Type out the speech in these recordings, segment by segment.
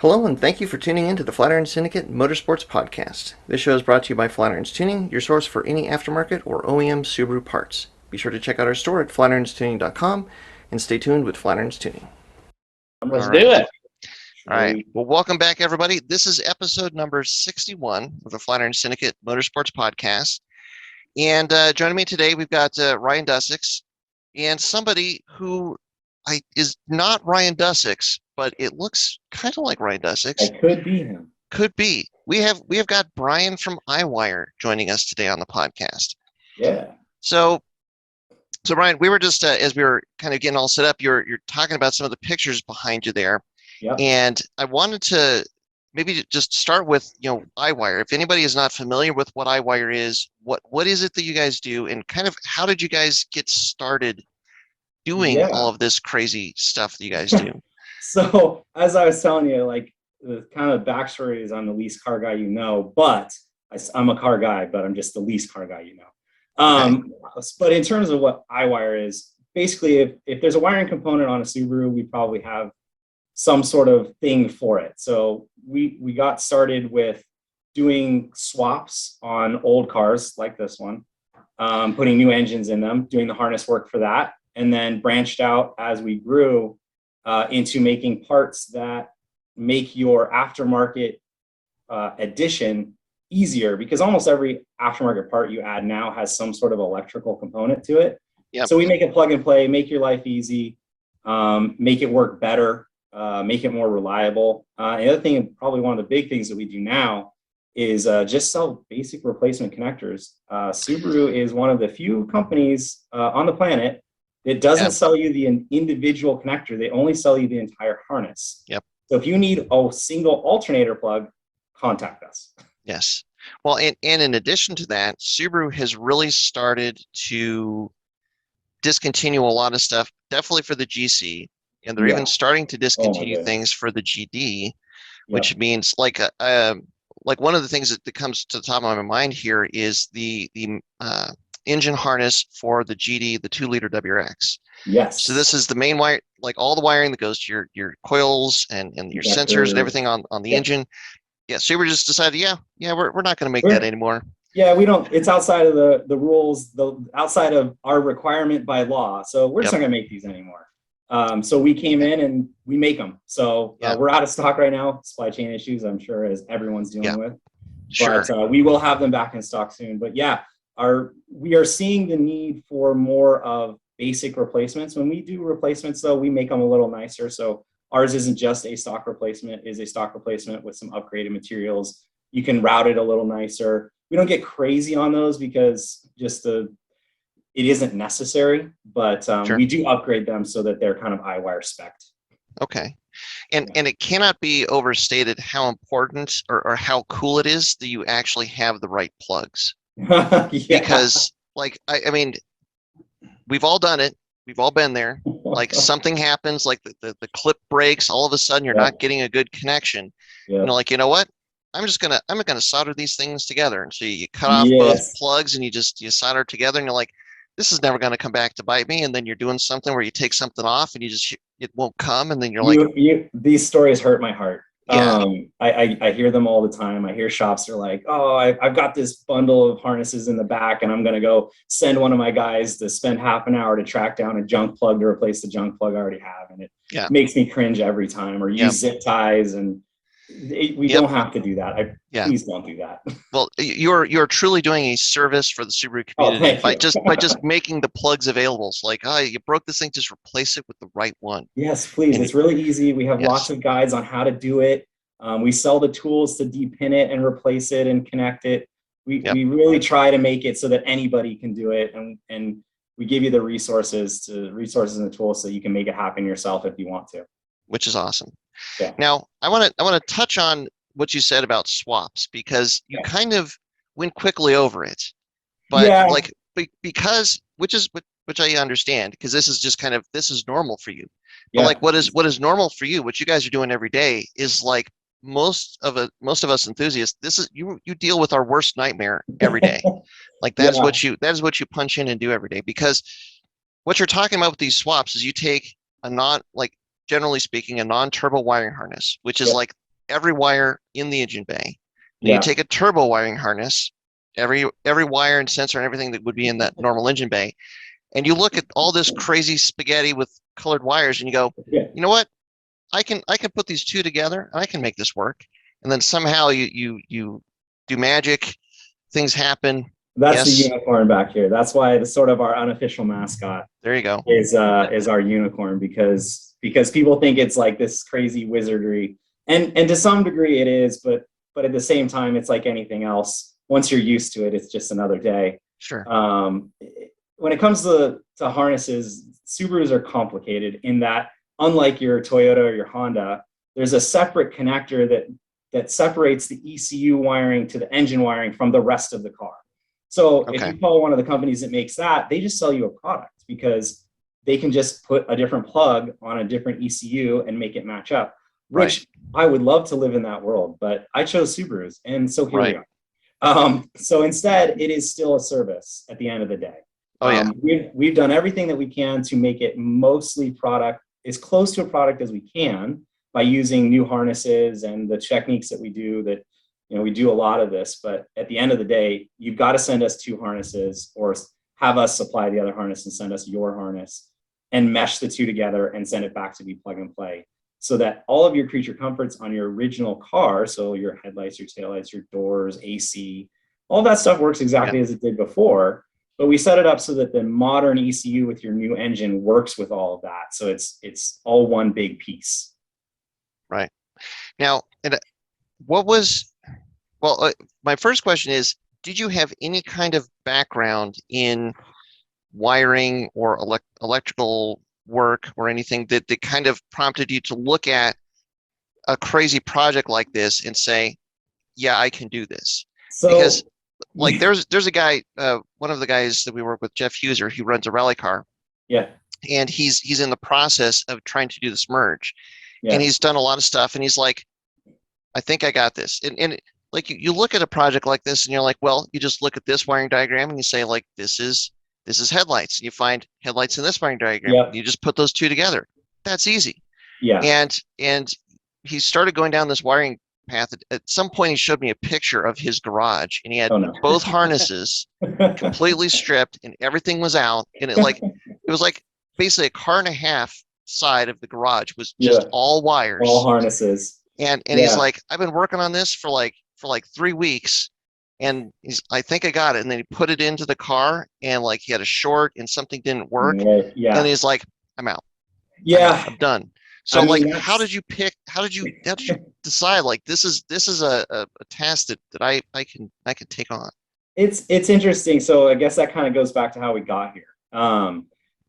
Hello, and thank you for tuning in to the Flatirons Syndicate Motorsports Podcast. This show is brought to you by Flatirons Tuning, your source for any aftermarket or OEM Subaru parts. Be sure to check out our store at flatironstuning.com and stay tuned with Flatirons Tuning. Let's do it. All right. Well, welcome back, everybody. This is episode number 61 of the Flatirons Syndicate Motorsports Podcast. And joining me today, we've got Ryan Dussix and somebody who is not Ryan Dussix, but it looks kind of like Ryan Dussix. It could be him. Could be. We have got Brian from iWire joining us today on the podcast. Yeah. So Ryan, we were just as we were kind of getting all set up, you're talking about some of the pictures behind you there. Yep. And I wanted to maybe just start with, iWire. If anybody is not familiar with what iWire is, what is it that you guys do, and kind of how did you guys get started doing all of this crazy stuff that you guys do? So as I was telling you, like the kind of backstory is I'm the least car guy, but I'm a car guy, but I'm just the least car guy, Okay. But in terms of what iWire is, basically if there's a wiring component on a Subaru, we probably have some sort of thing for it. So we got started with doing swaps on old cars like this one, putting new engines in them, doing the harness work for that, and then branched out as we grew into making parts that make your aftermarket addition easier, because almost every aftermarket part you add now has some sort of electrical component to it. Yep. So we make it plug and play, make your life easy, make it work better, make it more reliable. The other thing, probably one of the big things that we do now is just sell basic replacement connectors. Subaru is one of the few companies on the planet that doesn't sell you the individual connector. They only sell you the entire harness. Yep. So if you need a single alternator plug, contact us. Yes. Well, and in addition to that, Subaru has really started to discontinue a lot of stuff, definitely for the GC, and they're even starting to discontinue things for the GD, which means like one of the things that comes to the top of my mind here is the engine harness for the GD, the 2-liter WRX. Yes. So this is the main wire, like all the wiring that goes to your coils and your sensors and everything on the engine. Yeah, Subaru just decided, we're not going to make that anymore. Yeah, we don't. It's outside of the rules, outside of our requirement by law. So we're just not going to make these anymore. So we came in and we make them. So we're out of stock right now. Supply chain issues, I'm sure, as everyone's dealing with. Sure. But we will have them back in stock soon. But we are seeing the need for more of basic replacements. When we do replacements, though, we make them a little nicer. So ours isn't just a stock replacement, is a stock replacement with some upgraded materials. You can route it a little nicer. We don't get crazy on those because it isn't necessary, but we do upgrade them so that they're kind of iWire spec'd. Okay. And it cannot be overstated how important or how cool it is that you actually have the right plugs. Because I mean, we've all done it. We've all been there. Like something happens, like the clip breaks, all of a sudden you're not getting a good connection. Like, you know what? I'm gonna solder these things together. And so you cut off both plugs and you solder together, and you're like, this is never gonna come back to bite me. And then you're doing something where you take something off and it won't come, and then you're these stories hurt my heart. Yeah. I hear them all the time. I hear shops are like, oh, I've got this bundle of harnesses in the back, and I'm going to go send one of my guys to spend half an hour to track down a junk plug to replace the junk plug I already have. And it makes me cringe every time, or use zip ties. And we don't have to do that. Please don't do that. Well, you're truly doing a service for the Subaru community by just making the plugs available. It's like, you broke this thing, just replace it with the right one. Yes, please. It's really easy. We have lots of guides on how to do it. We sell the tools to depin it and replace it and connect it. We really try to make it so that anybody can do it, and we give you the resources and the tools so you can make it happen yourself if you want to. Which is awesome. Yeah. Now, I want to touch on what you said about swaps, because you kind of went quickly over it, but because which I understand, because this is just this is normal for you. But like what is normal for you, what you guys are doing every day, is like most of us enthusiasts, this is you deal with our worst nightmare every day. Like that is what you punch in and do every day, because what you're talking about with these swaps is you take a generally speaking, a non-turbo wiring harness, which is like every wire in the engine bay. Then Yeah. you take a turbo wiring harness, every wire and sensor and everything that would be in that normal engine bay, and you look at all this crazy spaghetti with colored wires, and you go, Yeah. you know what? I can put these two together, and I can make this work. And then somehow you do magic, things happen. That's the Yes, unicorn back here. That's why the sort of our unofficial mascot there you go. is our unicorn, because people think it's like this crazy wizardry, and to some degree it is, but at the same time it's like anything else. Once you're used to it, it's just another day. Sure. When it comes to harnesses, Subarus are complicated in that, unlike your Toyota or your Honda, there's a separate connector that separates the ECU wiring to the engine wiring from the rest of the car. So if you call one of the companies that makes that, they just sell you a product, because they can just put a different plug on a different ECU and make it match up, which I would love to live in that world, but I chose Subarus, and so here we are. So instead, it is still a service at the end of the day. We've done everything that we can to make it mostly product, as close to a product as we can, by using new harnesses and the techniques that we do. That, we do a lot of this, but at the end of the day, you've got to send us 2 harnesses, or have us supply the other harness and send us your harness, and mesh the 2 together and send it back to be plug and play, so that all of your creature comforts on your original car, so your headlights, your taillights, your doors, AC, all that stuff works exactly as it did before. But we set it up so that the modern ECU with your new engine works with all of that. So it's all one big piece. Right. Now, my first question is, did you have any kind of background in wiring or electrical work or anything that kind of prompted you to look at a crazy project like this and say, yeah, I can do this? So, because like there's a guy, one of the guys that we work with, Jeff Huser, who runs a rally car. Yeah. And he's in the process of trying to do this merge. Yeah. And he's done a lot of stuff, and he's like, I think I got this. And like you look at a project like this and you're like, well, you just look at this wiring diagram and you say, like, this is headlights. And you find headlights in this wiring diagram. Yep. You just put those 2 together. That's easy. Yeah. And he started going down this wiring path. At some point, he showed me a picture of his garage, and he had both harnesses completely stripped, and everything was out. And it was like basically a car and a half side of the garage was just all wires, all harnesses. And he's like, I've been working on this for like 3 weeks, and I think I got it. And then he put it into the car, and like he had a short and something didn't work. Yeah. And he's like, I'm out. Yeah. I'm done. So how did you decide, like, this is a task that I can take on? It's interesting. So I guess that kind of goes back to how we got here.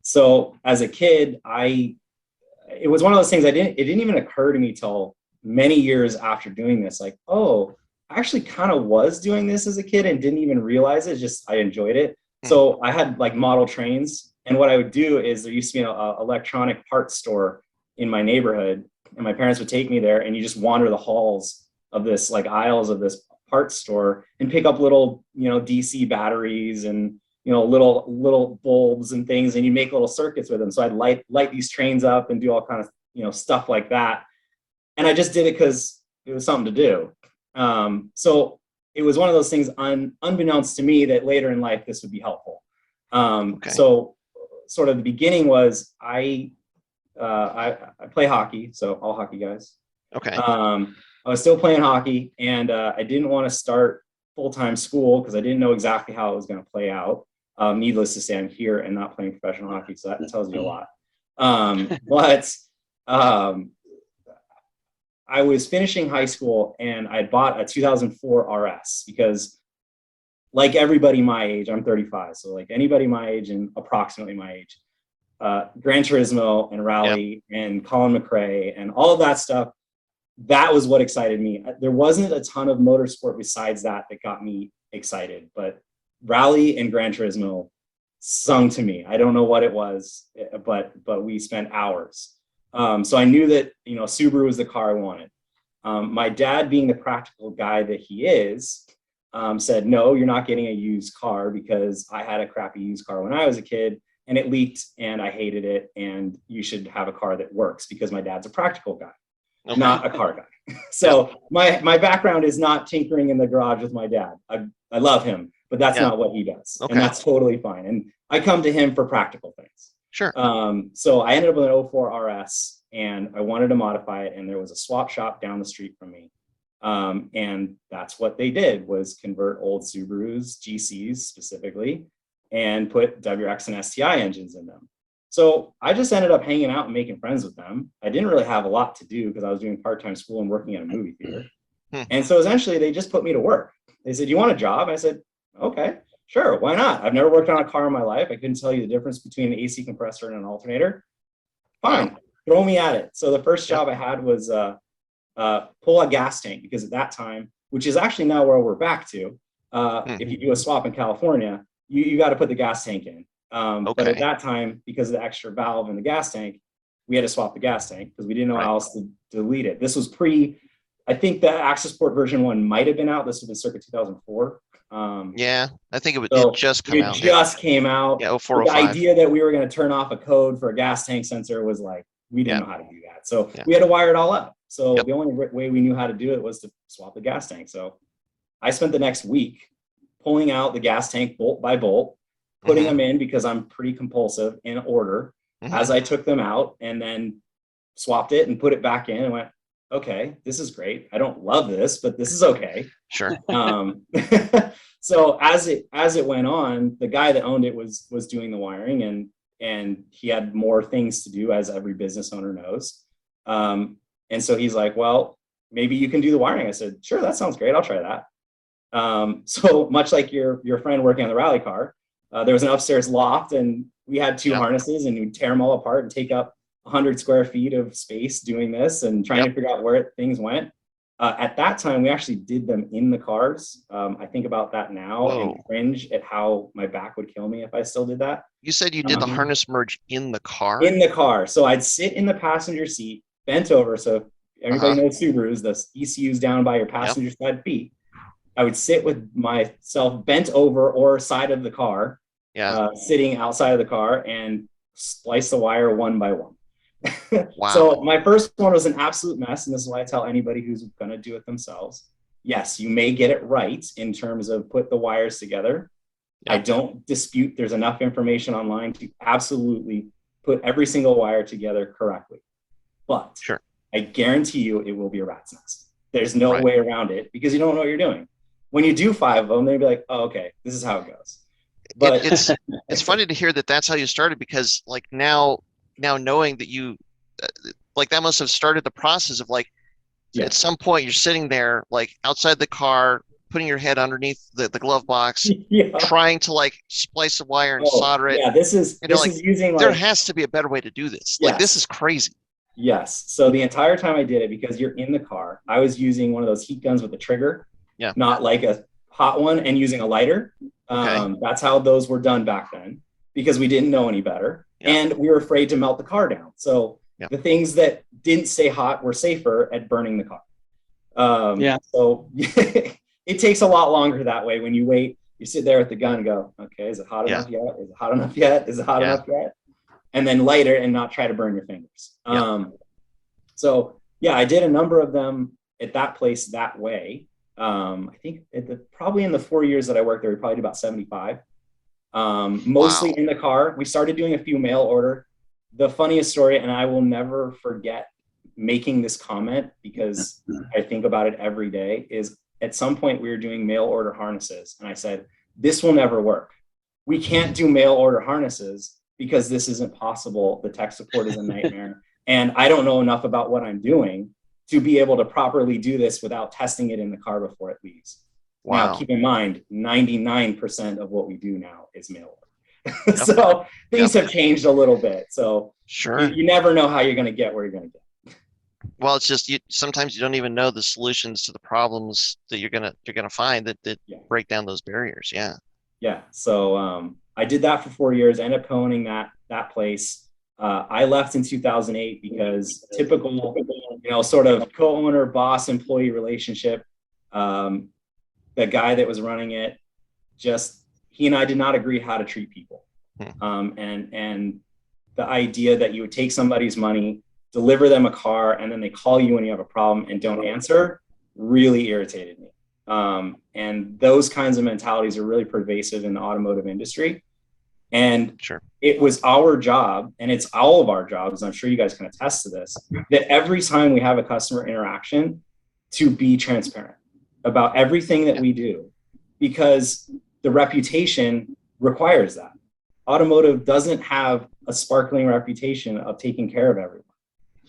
So as a kid, it was one of those things it didn't even occur to me till many years after doing this. Like, oh, I actually kind of was doing this as a kid and didn't even realize it. Just I enjoyed it. So I had like model trains, and what I would do is there used to be an electronic parts store in my neighborhood, and my parents would take me there, and you just wander the halls of this, like aisles of this parts store, and pick up little, DC batteries and, little bulbs and things, and you make little circuits with them. So I'd light these trains up and do all kind of, stuff like that. And I just did it because it was something to do. So it was one of those things unbeknownst to me that later in life, this would be helpful. So sort of the beginning was I play hockey, so all hockey guys. Okay. I was still playing hockey, and I didn't want to start full-time school because I didn't know exactly how it was going to play out. Needless to say, I'm here and not playing professional hockey, so that tells you a lot. But I was finishing high school, and I bought a 2004 RS because, like everybody my age, I'm 35, so like anybody my age and approximately my age, Gran Turismo and Rally and Colin McRae and all of that stuff, that was what excited me. There wasn't a ton of motorsport besides that got me excited, but Rally and Gran Turismo sung to me. I don't know what it was, but we spent hours. So I knew that, Subaru was the car I wanted. My dad, being the practical guy that he is, said, no, you're not getting a used car, because I had a crappy used car when I was a kid and it leaked and I hated it, and you should have a car that works, because my dad's a practical guy, not a car guy. So my background is not tinkering in the garage with my dad. I love him, but that's not what he does. Okay. And that's totally fine. And I come to him for practical things. Sure. So I ended up with an 04 RS and I wanted to modify it. And there was a swap shop down the street from me. And that's what they did, was convert old Subarus, GCs specifically, and put WX and STI engines in them. So I just ended up hanging out and making friends with them. I didn't really have a lot to do because I was doing part-time school and working at a movie theater. And so essentially they just put me to work. They said, "You want a job?" I said, "Okay, sure. Why not? I've never worked on a car in my life. I couldn't tell you the difference between an AC compressor and an alternator. Fine, throw me at it." So the first job I had was pull a gas tank, because at that time, which is actually now where we're back to, if you do a swap in California, you got to put the gas tank in. But at that time, because of the extra valve in the gas tank, we had to swap the gas tank because we didn't know how else to delete it. This was I think the Access Port version 1 might have been out. This was in circa 2004. Yeah, I think it just came out. It just came out. Yeah, 04, The 05. idea that we were going to turn off a code for a gas tank sensor was like, we didn't know how to do that. So we had to wire it all up. So the only way we knew how to do it was to swap the gas tank. So I spent the next week pulling out the gas tank bolt by bolt, putting them in, because I'm pretty compulsive, in order as I took them out, and then swapped it and put it back in and went, okay, this is great. I don't love this, but this is okay. Sure. So as it went on, the guy that owned it was doing the wiring, and he had more things to do, as every business owner knows. And so he's like, "Well, maybe you can do the wiring." I said, "Sure, that sounds great. I'll try that." So much like your friend working on the rally car, there was an upstairs loft, and we had two harnesses, and we'd tear them all apart and take up 100 square feet of space doing this and trying to figure out where things went. At that time, we actually did them in the cars. I think about that now and cringe at how my back would kill me if I still did that. You said you did the harness merge in the car? In the car. So I'd sit in the passenger seat, bent over. So everybody knows Subarus, the ECU's down by your passenger side feet. I would sit with myself bent over or side of the car, sitting outside of the car, and splice the wire one by one. Wow. So my first one was an absolute mess, and this is why I tell anybody who's going to do it themselves, yes, you may get it right in terms of put the wires together. I don't dispute there's enough information online to absolutely put every single wire together correctly. But I guarantee you it will be a rat's nest. There's no way around it, because you don't know what you're doing. When you do 5 of them, they'll be like, "Oh, okay, this is how it goes." But it's funny to hear that that's how you started, because like now knowing that you like that must have started the process of like at some point you're sitting there like outside the car, putting your head underneath the glove box, trying to like splice a wire and solder it. Yeah, this is using like, there has to be a better way to do this. Like this is crazy. Yes. So the entire time I did it, because you're in the car, I was using one of those heat guns with a trigger, not like a hot one, and using a lighter. That's how those were done back then, because we didn't know any better. And we were afraid to melt the car down. So the things that didn't stay hot were safer at burning the car. So it takes a lot longer that way. When you wait, you sit there with the gun and go, okay, is it hot enough yet? Is it hot enough yet? Is it hot enough yet? And then light it and not try to burn your fingers. So I did a number of them at that place that way. I think probably in the 4 years that I worked there, we probably did about 75. Mostly in the car. We started doing a few mail order. The funniest story, and I will never forget making this comment because I think about it every day, is at some point we were doing mail order harnesses, and I said, "This will never work. We can't do mail order harnesses because this isn't possible. The tech support is a nightmare. And I don't know enough about what I'm doing to be able to properly do this without testing it in the car before it leaves." Now, keep in mind, 99% of what we do now is mail order. So things have changed a little bit. So you never know how you're going to get where you're going to get. Well, it's just sometimes you don't even know the solutions to the problems that you're gonna find that break down those barriers. Yeah. So I did that for 4 years. Ended up owning that place. I left in 2008 because typical, sort of co-owner boss employee relationship. The guy that was running it, he and I did not agree how to treat people. And the idea that you would take somebody's money, deliver them a car, and then they call you when you have a problem and don't answer really irritated me. And those kinds of mentalities are really pervasive in the automotive industry. And it was our job, and it's all of our jobs, I'm sure you guys can attest to this, that every time we have a customer interaction, to be transparent about everything that we do, because the reputation requires that. Automotive doesn't have a sparkling reputation of taking care of everyone.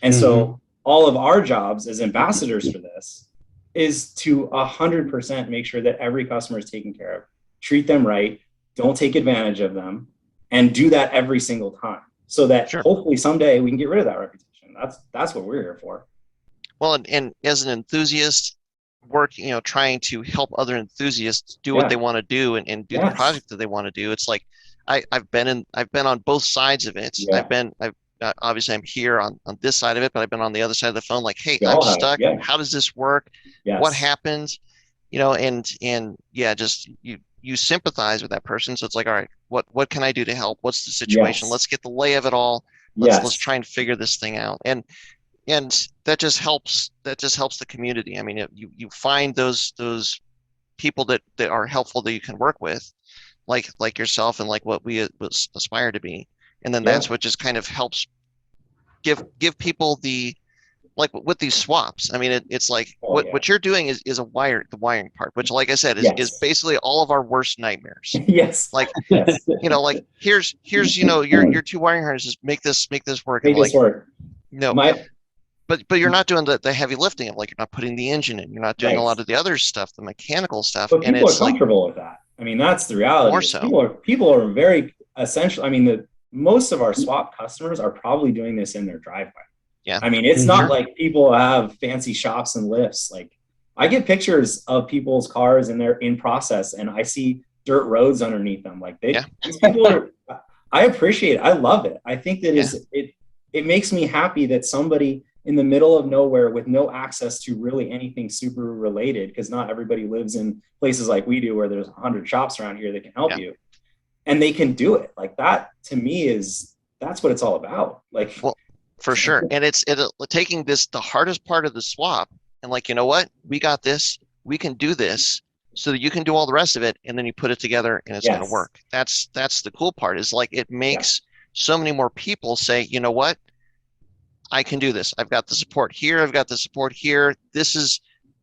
And so all of our jobs as ambassadors for this is to 100% make sure that every customer is taken care of, treat them right, don't take advantage of them, and do that every single time, so that hopefully someday we can get rid of that reputation. That's what we're here for. Well, and as an enthusiast, trying to help other enthusiasts do what they want to do and do the project that they want to do. It's like I've been on both sides of it. Obviously I'm here on this side of it, but I've been on the other side of the phone. Like, hey, I'm stuck. How does this work? What happens? Just you sympathize with that person. So it's like, all right, what can I do to help? What's the situation? Let's get the lay of it all. Let's try and figure this thing out. And that just helps. That just helps the community. I mean, you find those people that are helpful that you can work with, like yourself and like what we aspire to be. And then that's what just kind of helps give people like with these swaps. I mean, it's like what you're doing is the wiring part, which, like I said, is basically all of our worst nightmares. Like, like here's your two wiring harnesses, make this work. Make this work. No, but you're not doing the heavy lifting of, like, you're not putting the engine in, you're not doing a lot of the other stuff, the mechanical stuff. But people are comfortable with that. I mean, that's the reality. More so. People are very essential. I mean, most of our swap customers are probably doing this in their driveway. Yeah. I mean, it's not like people have fancy shops and lifts. Like, I get pictures of people's cars and they're in process, and I see dirt roads underneath them. Like, these people are, I appreciate it. I love it. I think that it makes me happy that somebody in the middle of nowhere with no access to really anything Subaru related, because not everybody lives in places like we do where there's 100 shops around here that can help you, and they can do it. Like, that to me that's what it's all about. Like, well, for sure. And it's taking the hardest part of the swap and, like, you know what, we got this, we can do this, so that you can do all the rest of it, and then you put it together and it's going to work. That's the cool part, is like, it makes so many more people say, you know what, I can do this. I've got the support here. I've got the support here.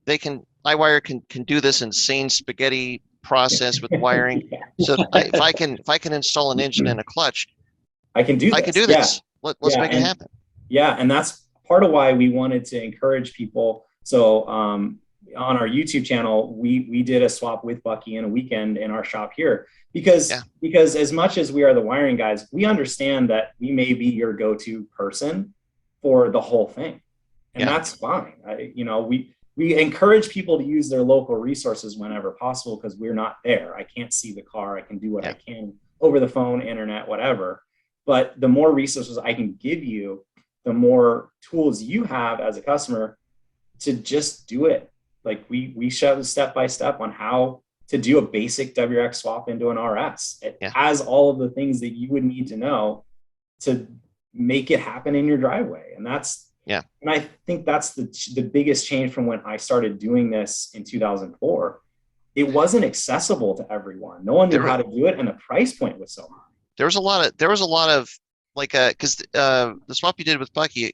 iWire can do this insane spaghetti process with wiring. So if I can install an engine and a clutch, I can do this. Let's make it happen. Yeah. And that's part of why we wanted to encourage people. So on our YouTube channel, we did a swap with Bucky in a weekend in our shop here, because as much as we are the wiring guys, we understand that we may be your go-to person for the whole thing. And that's fine. We encourage people to use their local resources whenever possible, because we're not there. I can't see the car. I can do what I can over the phone, internet, whatever. But the more resources I can give you, the more tools you have as a customer to just do it. Like, we show step by step on how to do a basic WRX swap into an RS. It has all of the things that you would need to know to make it happen in your driveway. And and I think that's the biggest change from when I started doing this in 2004. It wasn't accessible to everyone. No one knew how to do it, and the price point was so high. There was a lot of like, because the swap you did with Bucky,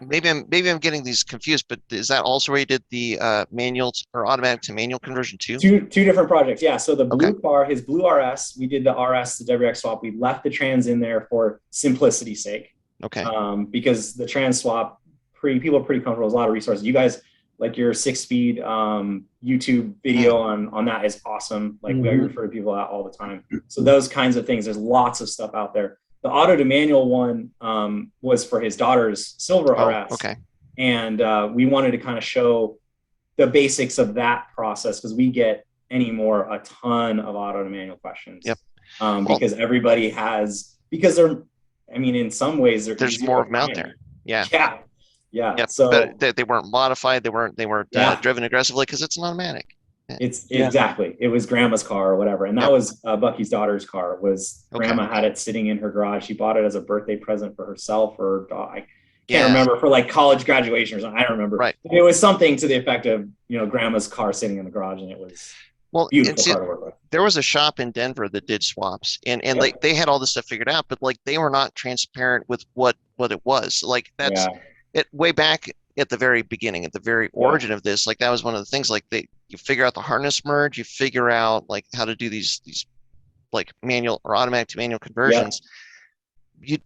maybe I'm getting these confused, but is that also where you did the manual or automatic to manual conversion too? Two different projects. Yeah. So the blue car, his blue RS, we did the RS to WRX swap. We left the trans in there for simplicity's sake. Okay. Because the trans swap, people are pretty comfortable. There's a lot of resources. You guys, like, your 6-speed YouTube video on that is awesome. Like, we refer to people out all the time. So those kinds of things, there's lots of stuff out there. The auto to manual one was for his daughter's silver RS. Okay. And we wanted to kind of show the basics of that process, because we get a ton of auto to manual questions. Yep. Because everybody has, in some ways there's more of them out there. Yeah. Yep. So but they weren't modified. They weren't driven aggressively, because it's an automatic. Exactly. It was grandma's car or whatever. And that was Bucky's daughter's car. Grandma had it sitting in her garage. She bought it as a birthday present for herself, or I can't remember, for like college graduation or something. I don't remember. Right. It was something to the effect of, grandma's car sitting in the garage, and it was beautiful car to work with. There was a shop in Denver that did swaps, and they had all this stuff figured out, but like they were not transparent with what it was. Like that's it way back at the very beginning, at the very origin of this. Like that was one of the things. Like you figure out the harness merge, you figure out like how to do these like manual or automatic to manual conversions.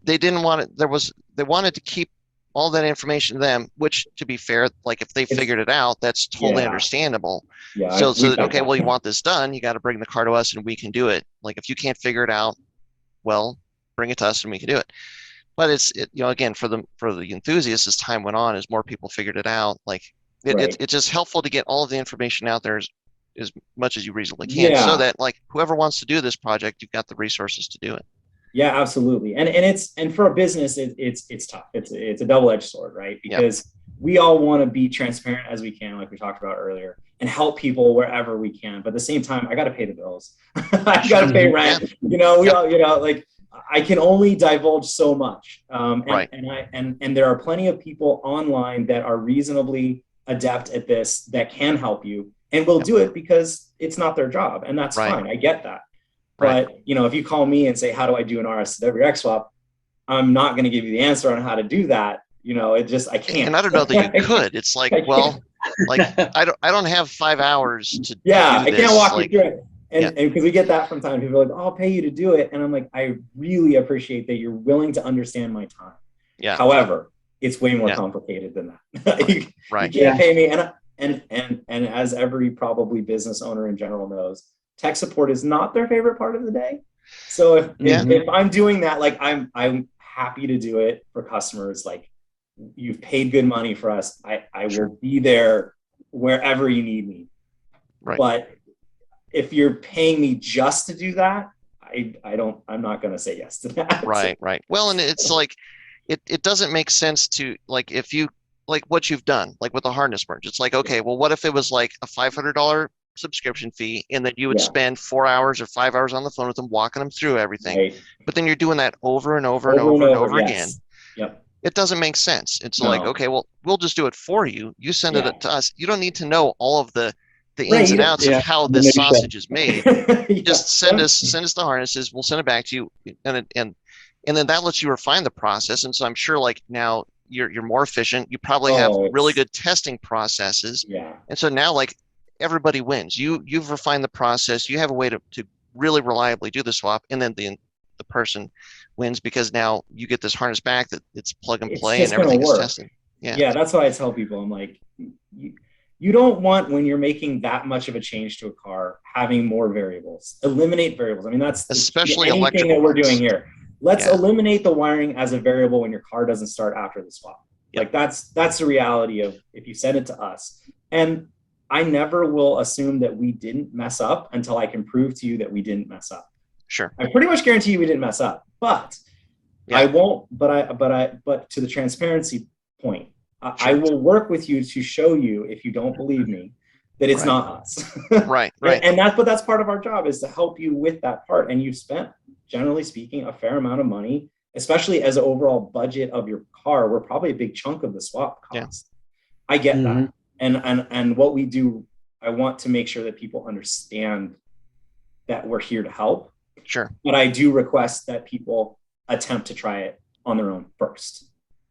They didn't want it. They wanted to keep all that information to them, which, to be fair, like if they figured it out, that's totally understandable. So okay, well, you want this done, you got to bring the car to us and we can do it. Like if you can't figure it out, well, bring it to us and we can do it. But again, for the enthusiasts, as time went on, as more people figured it out, like it's just helpful to get all of the information out there as much as you reasonably can, so that like whoever wants to do this project, you've got the resources to do it. Yeah, absolutely. And for a business, it's tough. It's a double-edged sword, right? Because we all want to be transparent as we can, like we talked about earlier, and help people wherever we can. But at the same time, I got to pay the bills. I got to pay rent. We all, like I can only divulge so much. And there are plenty of people online that are reasonably adept at this that can help you and will do it because it's not their job, and that's fine. I get that. But, if you call me and say, how do I do an RS-WX swap? I'm not going to give you the answer on how to do that. I can't. And I don't know that you could. It's like, well, like I don't have 5 hours to do this. I can't walk you through it. And because we get that from time, people are like, I'll pay you to do it. And I'm like, I really appreciate that you're willing to understand my time. Yeah. However, it's way more complicated than that. You can't pay me. And as every probably business owner in general knows, tech support is not their favorite part of the day. So if I'm doing that, like I'm happy to do it for customers. Like you've paid good money for us. I will be there wherever you need me. Right. But if you're paying me just to do that, I'm not going to say yes to that. Right. Well, and it's like, it doesn't make sense to like, if you like what you've done, like with the harness merge, it's like, okay, well, what if it was like a $500 subscription fee, and then you would spend 4 hours or 5 hours on the phone with them, walking them through everything. But then you're doing that over and over and over again. It doesn't make sense. It's like, okay, well, we'll just do it for you. You send it to us. You don't need to know all of the ins and outs of how this sausage is made. Just send us the harnesses. We'll send it back to you, and then that lets you refine the process. And so I'm sure like now you're more efficient. You probably have really good testing processes. And so now like everybody wins. You've refined the process. You have a way to really reliably do the swap, and then the person wins because now you get this harness back that it's plug and play and everything is tested. That's why I tell people, I'm like, you don't want, when you're making that much of a change to a car, having more variables. Eliminate variables. I mean, that's especially anything that we're doing here. Let's eliminate the wiring as a variable when your car doesn't start after the swap. Like that's the reality of if you send it to us. And I never will assume that we didn't mess up until I can prove to you that we didn't mess up. Sure. I pretty much guarantee you we didn't mess up, but I won't, but to the transparency point, I will work with you to show you, if you don't believe me, that it's not us. Right. And that's part of our job, is to help you with that part. And you've spent, generally speaking, a fair amount of money, especially as an overall budget of your car. We're probably a big chunk of the swap cost. I get that. And what we do, I want to make sure that people understand that we're here to help. Sure. But I do request that people attempt to try it on their own first.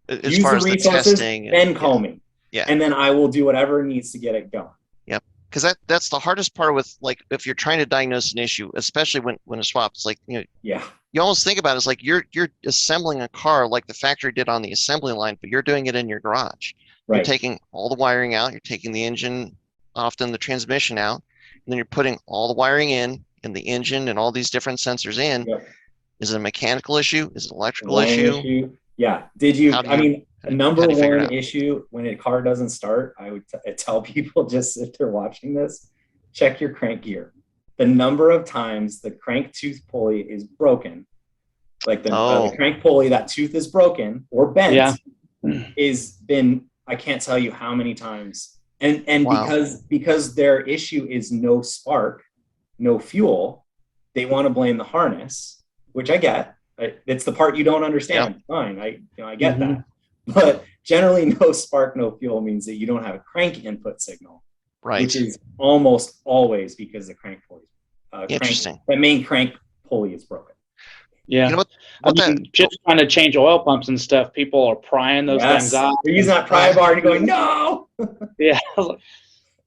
As far as the testing, then call me. Yeah. And then I will do whatever needs to get it going. Yep. Because that's the hardest part with, like, if you're trying to diagnose an issue, especially when a swap, it's like, you almost think about it as like you're assembling a car like the factory did on the assembly line, but you're doing it in your garage. You're taking all the wiring out, you're taking the engine, often the transmission out, and then you're putting all the wiring in the engine and all these different sensors in. Is it a mechanical issue? Is it an electrical issue? Yeah. Number one issue when a car doesn't start, I would tell people, just if they're watching this, check your crank gear. The number of times the crank tooth pulley is broken, like the crank pulley, that tooth is broken or bent, is been, I can't tell you how many times. And because their issue is no spark, no fuel, they want to blame the harness, which I get. It's the part you don't understand. Fine, I get that. But generally, no spark, no fuel means that you don't have a crank input signal, Right. which is almost always because the crank pulley, Interesting. the main crank pulley is broken. Yeah. You know what just trying to change oil pumps and stuff, people are prying those things off. They're using that pry bar and going, no! Yeah.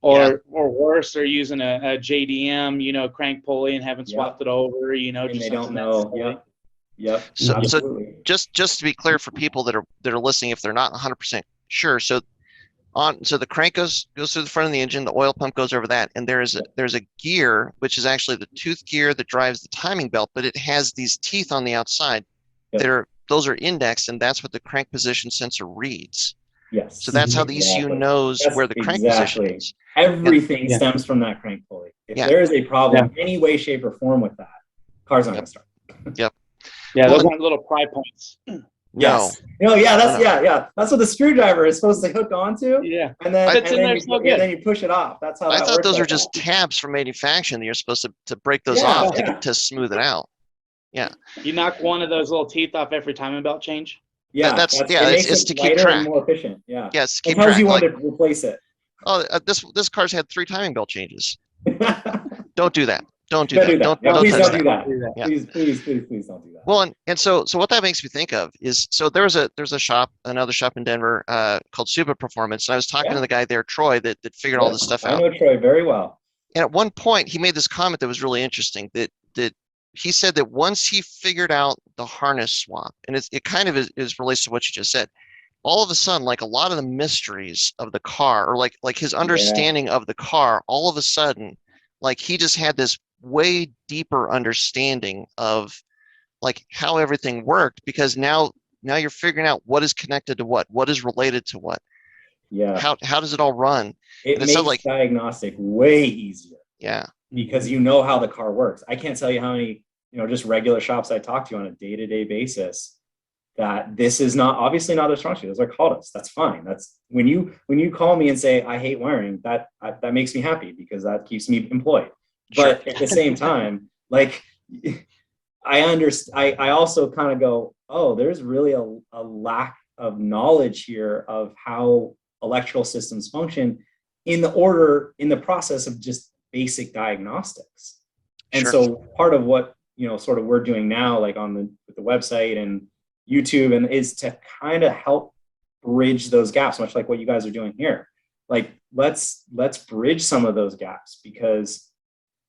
Or worse, they're using a JDM, crank pulley and haven't swapped it over, and just they don't know. Yep. So Absolutely. just to be clear for people that are listening, if they're not 100% sure, so the crank goes through the front of the engine, the oil pump goes over that, and there's a gear, which is actually the tooth gear that drives the timing belt, but it has these teeth on the outside. Those are indexed, and that's what the crank position sensor reads. Yes. So that's how the ECU knows where the crank position is. Everything stems from that crank pulley. If there is a problem any way, shape, or form with that, car's not going to start. Yep. Yeah, those aren't little pry points. Yes. That's what the screwdriver is supposed to hook onto. Yeah. And then you push it off. That's how I that thought works. those are just tabs from manufacturing that you're supposed to break those off to smooth it out. Yeah. You knock one of those little teeth off every timing belt change? Yeah. It's to keep track. And more efficient. Yeah. Yes, It tells you when to replace it. Oh, this car's had 3 timing belt changes. Don't do that. Don't do Please that. don't do that. Yeah. Please don't do that. Well, and so what that makes me think of is, so there's a shop, another shop in Denver called Subaru Performance, and I was talking to the guy there, Troy, that figured all this stuff out. I know Troy very well. And at one point, he made this comment that was really interesting. That he said that once he figured out the harness swap, and it kind of is relates to what you just said. All of a sudden, like a lot of the mysteries of the car, or like his understanding of the car, all of a sudden, like he just had this way deeper understanding of like how everything worked, because now you're figuring out what is connected to what is related to what. Yeah. How does it all run? It makes like diagnostic way easier. Yeah. Because you know how the car works. I can't tell you how many, just regular shops I talk to on a day-to-day basis that this is obviously not their strong suit. Those are called us. That's fine. That's when you call me and say I hate wiring, that makes me happy because that keeps me employed. Sure. But at the same time, like I also kind of go, oh, there's really a lack of knowledge here of how electrical systems function in the process of just basic diagnostics. And so part of what sort of we're doing now, like with the website and YouTube, and is to kind of help bridge those gaps, much like what you guys are doing here. Like let's bridge some of those gaps, because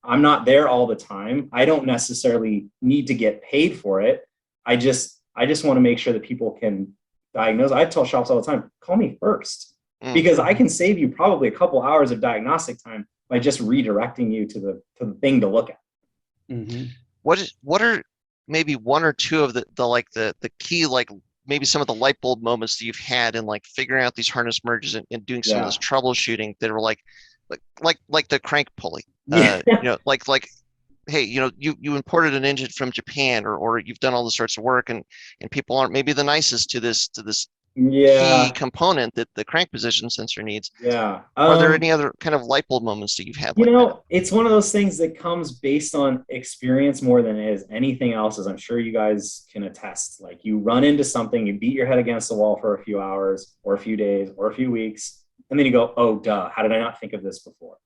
I'm not there all the time. I don't necessarily need to get paid for it. I just want to make sure that people can diagnose. I tell shops all the time, call me first, because I can save you probably a couple hours of diagnostic time by just redirecting you to the thing to look at. Mm-hmm. What are maybe one or two of the key, like maybe some of the light bulb moments that you've had in like figuring out these harness merges and doing some of this troubleshooting that are like the crank pulley? Like hey, you imported an engine from Japan, or you've done all this sorts of work, and people aren't maybe the nicest to this key component that the crank position sensor needs. Are there any other kind of light bulb moments that you've had? It's one of those things that comes based on experience more than it is anything else, as I'm sure you guys can attest. Like you run into something, you beat your head against the wall for a few hours or a few days or a few weeks, and then you go, oh duh, how did I not think of this before?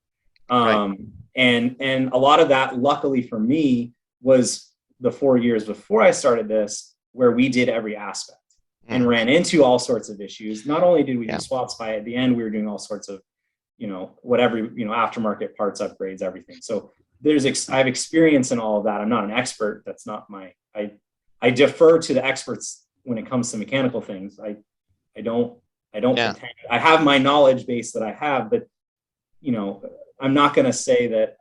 And a lot of that, luckily for me, was the 4 years before I started this, where we did every aspect and ran into all sorts of issues. Not only did we do swaps, by at the end, we were doing all sorts of, whatever, aftermarket parts, upgrades, everything. So I have experience in all of that. I'm not an expert. That's not I defer to the experts when it comes to mechanical things. I don't pretend. I have my knowledge base that I have, but I'm not going to say that,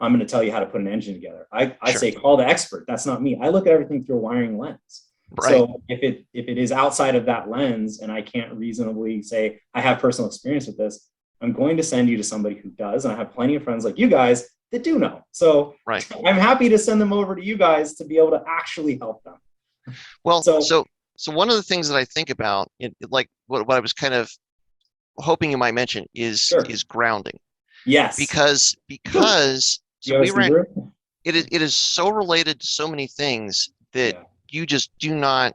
I'm going to tell you how to put an engine together. I say, call the expert. That's not me. I look at everything through a wiring lens. Right. So if it is outside of that lens and I can't reasonably say I have personal experience with this, I'm going to send you to somebody who does. And I have plenty of friends like you guys that do know. So I'm happy to send them over to you guys to be able to actually help them. Well, so one of the things that I think about, like what I was kind of hoping you might mention is grounding. Yes. Because so it is so related to so many things that you just do not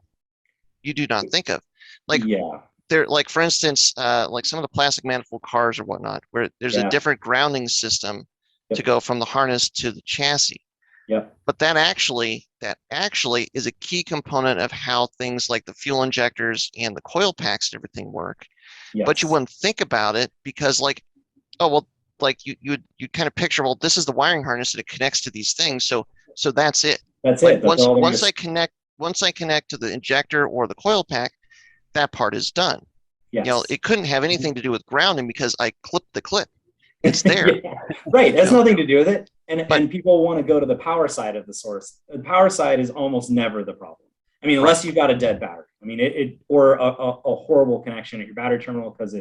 think of. like Yeah. there, like for instance, like some of the plastic manifold cars or whatnot, where there's a Yeah. different grounding system to Yep. go from the harness to the chassis. Yep. But that actually is a key component of how things like the fuel injectors and the coil packs and everything work. But you Yes. wouldn't think about it because like, oh well, like you kind of picture, well, this is the wiring harness and it connects to these things. So that's it. That's Like it. That's all there is. once I connect to the injector or the coil pack, that part is done. Yes. You know, it couldn't have anything to do with grounding because I clipped the clip. It's there. Yeah. Right. It has You know? nothing to do with it. But- And people want to go to the power side of the source. The power side is almost never the problem. I mean, unless you've got a dead battery. I mean, it or a horrible connection at your battery terminal because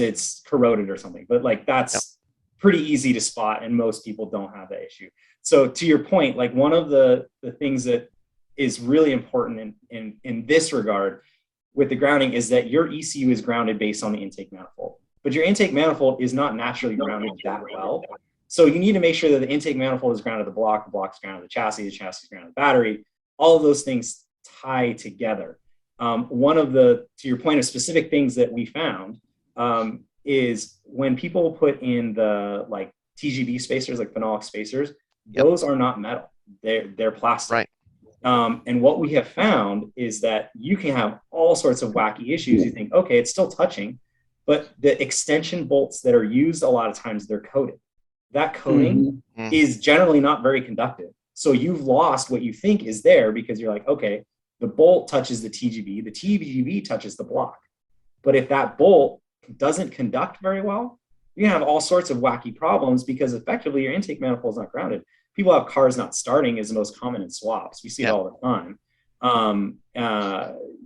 it's corroded or something. But like that's pretty easy to spot, and most people don't have that issue. So to your point, like one of the things that is really important in this regard with the grounding is that your ECU is grounded based on the intake manifold. But your intake manifold is not naturally grounded that well. So you need to make sure that the intake manifold is grounded to the block is grounded to the chassis is grounded to the battery. All of those things tie together. One of to your point of specific things that we found is when people put in the like TGB spacers, like phenolic spacers, those are not metal. They're plastic. Right. And what we have found is that you can have all sorts of wacky issues. You think, okay, it's still touching, but the extension bolts that are used a lot of times, they're coated. That coating is generally not very conductive. So you've lost what you think is there because you're like, okay, the bolt touches the TGB touches the block. But if that bolt doesn't conduct very well, you have all sorts of wacky problems because effectively your intake manifold is not grounded. People have cars not starting is the most common in swaps. We see it all the time.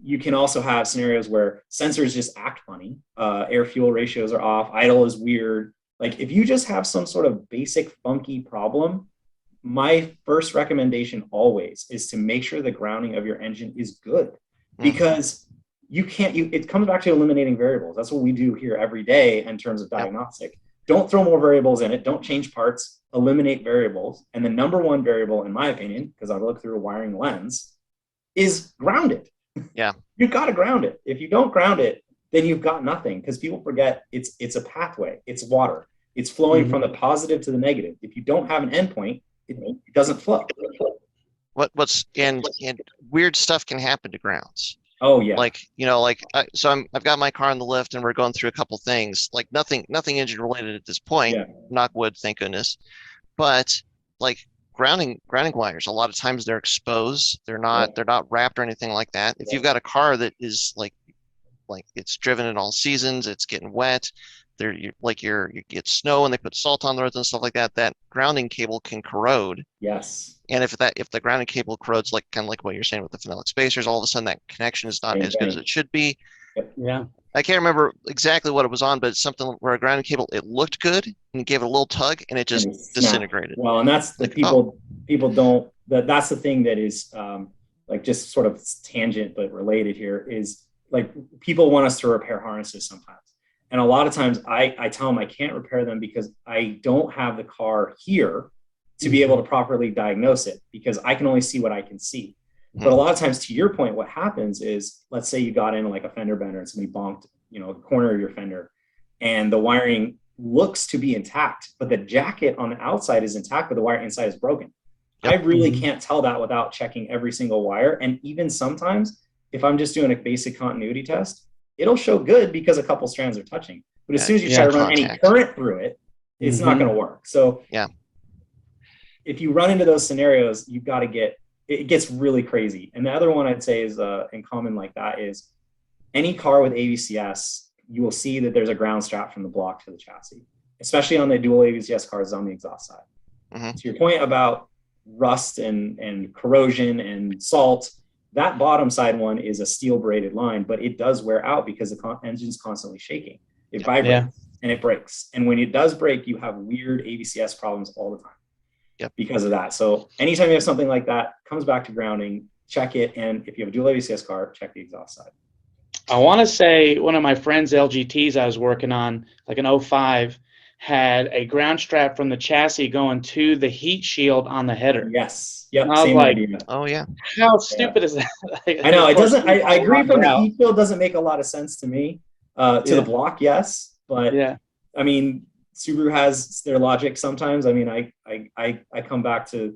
You can also have scenarios where sensors just act funny. Air fuel ratios are off. Idle is weird. Like if you just have some sort of basic funky problem, my first recommendation always is to make sure the grounding of your engine is good because it comes back to eliminating variables. That's what we do here every day in terms of diagnostic. Don't throw more variables in it. Don't change parts, eliminate variables. And the number one variable, in my opinion, because I've looked through a wiring lens, is ground it. Yeah. You've got to ground it. If you don't ground it, then you've got nothing because people forget it's a pathway. It's water. It's flowing from the positive to the negative. If you don't have an endpoint, it doesn't flow. What's and weird stuff can happen to grounds. Oh yeah. Like, you know, like I've got my car on the lift and we're going through a couple things, like nothing engine related at this point, knock wood, thank goodness. But like grounding wires, a lot of times they're exposed. They're not wrapped or anything like that. If you've got a car that is like it's driven in all seasons, it's getting wet, you get snow and they put salt on the roads and stuff like that, that grounding cable can corrode. Yes. And if the grounding cable corrodes, like kind of like what you're saying with the phenolic spacers, all of a sudden that connection is not as good as it should be. Yeah. I can't remember exactly what it was on, but it's something where a grounding cable, it looked good and you gave it a little tug and it just disintegrated. Well, and that's the people don't, that's the thing that is like just sort of tangent, but related here is like people want us to repair harnesses sometimes. And a lot of times I tell them I can't repair them because I don't have the car here to be able to properly diagnose it because I can only see what I can see. But a lot of times, to your point, what happens is, let's say you got in like a fender bender and somebody bonked, a corner of your fender and the wiring looks to be intact, but the jacket on the outside is intact, but the wire inside is broken. Yep. I really can't tell that without checking every single wire. And even sometimes if I'm just doing a basic continuity test, it'll show good because a couple strands are touching. But as soon as you try to run any current through it, it's not going to work. So if you run into those scenarios, you've got to it gets really crazy. And the other one I'd say is in common like that is any car with AVCS, you will see that there's a ground strap from the block to the chassis, especially on the dual AVCS cars on the exhaust side. To your point about rust and corrosion and salt, that bottom side one is a steel braided line, but it does wear out because the engine's constantly shaking. It vibrates and it breaks. And when it does break, you have weird AVCS problems all the time. Because of that. So anytime you have something like that, comes back to grounding, check it. And if you have a dual AVCS car, check the exhaust side. I want to say one of my friend's LGTs I was working on, like an 05, had a ground strap from the chassis going to the heat shield on the header. Yes. Yep. And I was Same like, idea. Oh yeah. how stupid is that? I know it doesn't. I agree. From the out. heat field, doesn't make a lot of sense to me. To the block, yes, but I mean, Subaru has their logic sometimes. I mean, I come back to,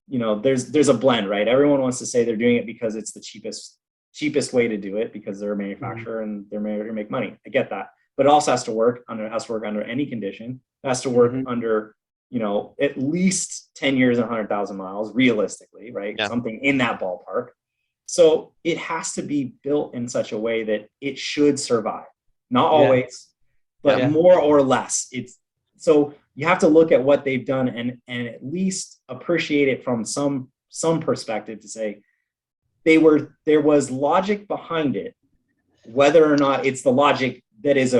you know, there's a blend, right? Everyone wants to say they're doing it because it's the cheapest way to do it because they're a manufacturer and they're made to make money. I get that, but it also has to work under any condition. It has to work under, you know, at least 10 years and 100,000 miles realistically, right? Yeah. Something in that ballpark. So it has to be built in such a way that it should survive. Not always, but more or less. So you have to look at what they've done and at least appreciate it from some perspective to say there was logic behind it. Whether or not it's the logic that is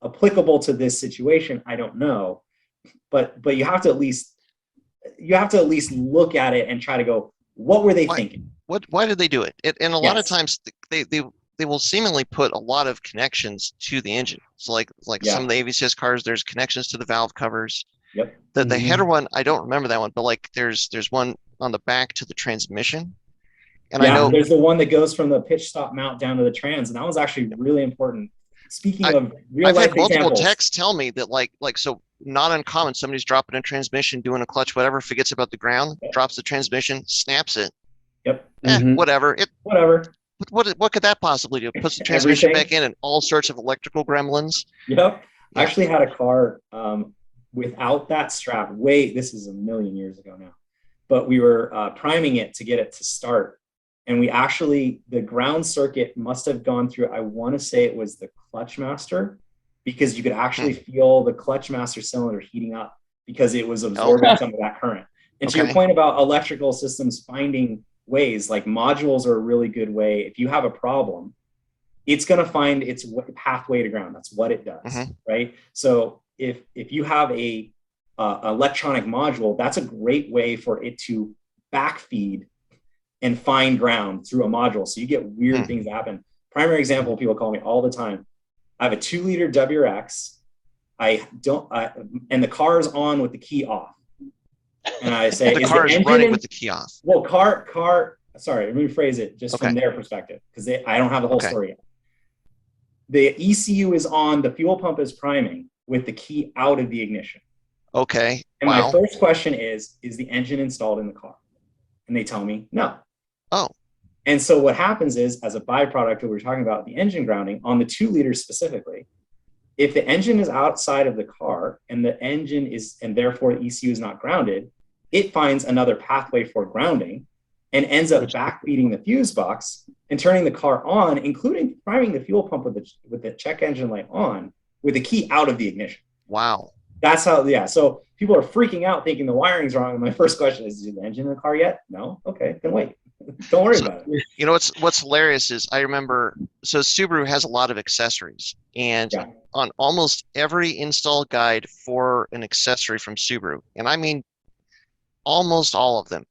applicable to this situation, I don't know. But you have to at least look at it and try to go, what were they thinking? Why did they do it? And a lot of times they will seemingly put a lot of connections to the engine. So like some of the AVCS cars, there's connections to the valve covers. Yep. The header one, I don't remember that one, but like there's one on the back to the transmission. And I know there's the one that goes from the pitch stop mount down to the trans, and that was actually really important. Speaking of real life examples, I've had multiple texts tell me that like so not uncommon. Somebody's dropping a transmission, doing a clutch, whatever, forgets about the ground, drops the transmission, snaps it. Yep. Whatever. Whatever. What could that possibly do? Puts the transmission back in and all sorts of electrical gremlins. Yep. I actually had a car without that strap. This is a million years ago now, but we were priming it to get it to start. And the ground circuit must have gone through, I want to say it was the clutch master, because you could actually feel the clutch master cylinder heating up because it was absorbing some of that current. And to your point about electrical systems finding ways, like modules are a really good way. If you have a problem, it's going to find its pathway to ground. That's what it does, right? So if you have a electronic module, that's a great way for it to backfeed and find ground through a module. So you get weird things happen. Primary example, people call me all the time. I have a 2-liter WRX. And the car is on with the key off. And I say, the car is running with the key off. Well, sorry, let me rephrase it just from their perspective, because I don't have the whole story yet. The ECU is on, the fuel pump is priming with the key out of the ignition. Okay. And my first question is the engine installed in the car? And they tell me no. Oh. And so what happens is, as a byproduct of what we're talking about, the engine grounding on the 2 liters specifically, if the engine is outside of the car and the engine is, and therefore the ECU is not grounded, it finds another pathway for grounding and ends up backfeeding the fuse box and turning the car on, including priming the fuel pump with the check engine light on with the key out of the ignition. Wow. That's how, so people are freaking out thinking the wiring's wrong. And my first question is the engine in the car yet? No? Okay, then wait. Don't worry about it. You know, what's hilarious is I remember, so Subaru has a lot of accessories, and on almost every install guide for an accessory from Subaru, and I mean almost all of them,